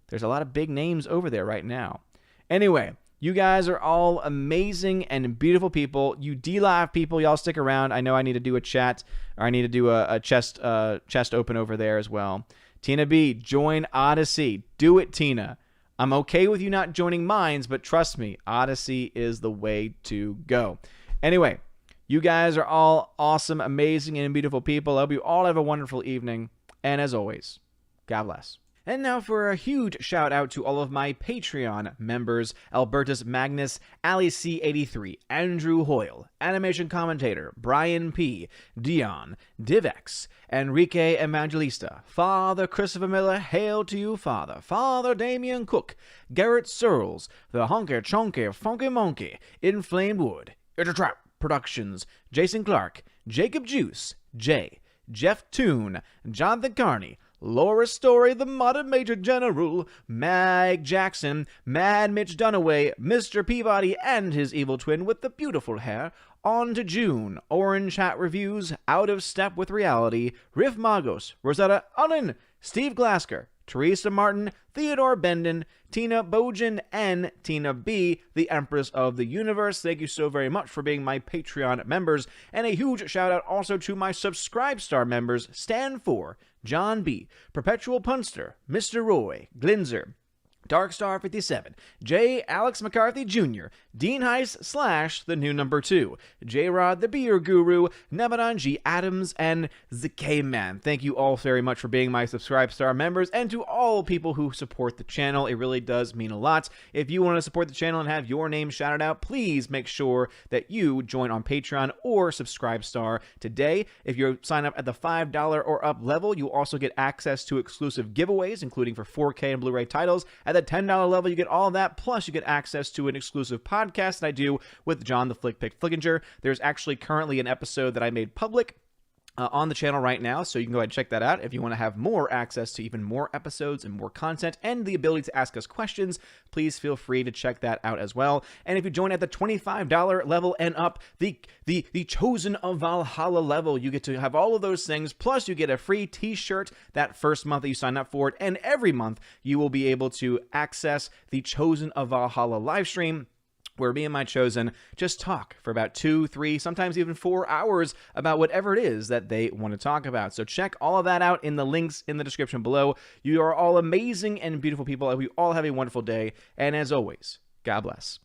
There's a lot of big names over there right now. Anyway, you guys are all amazing and beautiful people. You D-Live people, y'all stick around. I know I need to do a chat, or I need to do a chest open over there as well. Tina B, join Odysee. Do it, Tina. I'm okay with you not joining Minds, but trust me, Odysee is the way to go. Anyway, you guys are all awesome, amazing, and beautiful people. I hope you all have a wonderful evening. And as always, God bless. And now for a huge shout out to all of my Patreon members: Albertus Magnus, Ali C83, Andrew Hoyle, Animation Commentator, Brian P, Dion, Divex, Enrique Evangelista, Father Christopher Miller, hail to you, Father, Father Damian Cook, Garrett Searles, The Honky Chonky Funky Monkey, Inflamed Wood, It's a Trap Productions, Jason Clark, Jacob Juice, Jay, Jeff Toon, Jonathan Carney, Laura Story, the Modern Major General, Mag Jackson, Mad Mitch Dunaway, Mr. Peabody and his evil twin with the beautiful hair, On to June, Orange Hat Reviews, Out of Step with Reality, Riff Magos, Rosetta Allen, Steve Glasker, Teresa Martin, Theodore Benden, Tina Bojan, and Tina B, the Empress of the Universe. Thank you so very much for being my Patreon members. And a huge shout out also to my Subscribe Star members: Stan 4, John B, Perpetual Punster, Mr. Roy, Glinzer, Darkstar57, J. Alex McCarthy Jr., Dean Heiss / the new number 2, J-Rod the Beer Guru, Nebadan G. Adams, and ZK-Man. Thank you all very much for being my Subscribe Star members, and to all people who support the channel. It really does mean a lot. If you want to support the channel and have your name shouted out, please make sure that you join on Patreon or Subscribe Star today. If you sign up at the $5 or up level, you also get access to exclusive giveaways, including for 4K and Blu-ray titles. At the $10 level, you get all that, plus you get access to an exclusive podcast that I do with John the Flick Pick Flickinger. There's actually currently an episode that I made public on the channel right now, so you can go ahead and check that out. If you want to have more access to even more episodes and more content and the ability to ask us questions, please feel free to check that out as well. And if you join at the $25 level and up, the Chosen of Valhalla level, you get to have all of those things, plus you get a free t-shirt that first month that you sign up for it, and every month you will be able to access the Chosen of Valhalla live stream, where me and my Chosen just talk for about 2, 3, sometimes even 4 hours about whatever it is that they want to talk about. So check all of that out in the links in the description below. You are all amazing and beautiful people. We all have a wonderful day. And as always, God bless.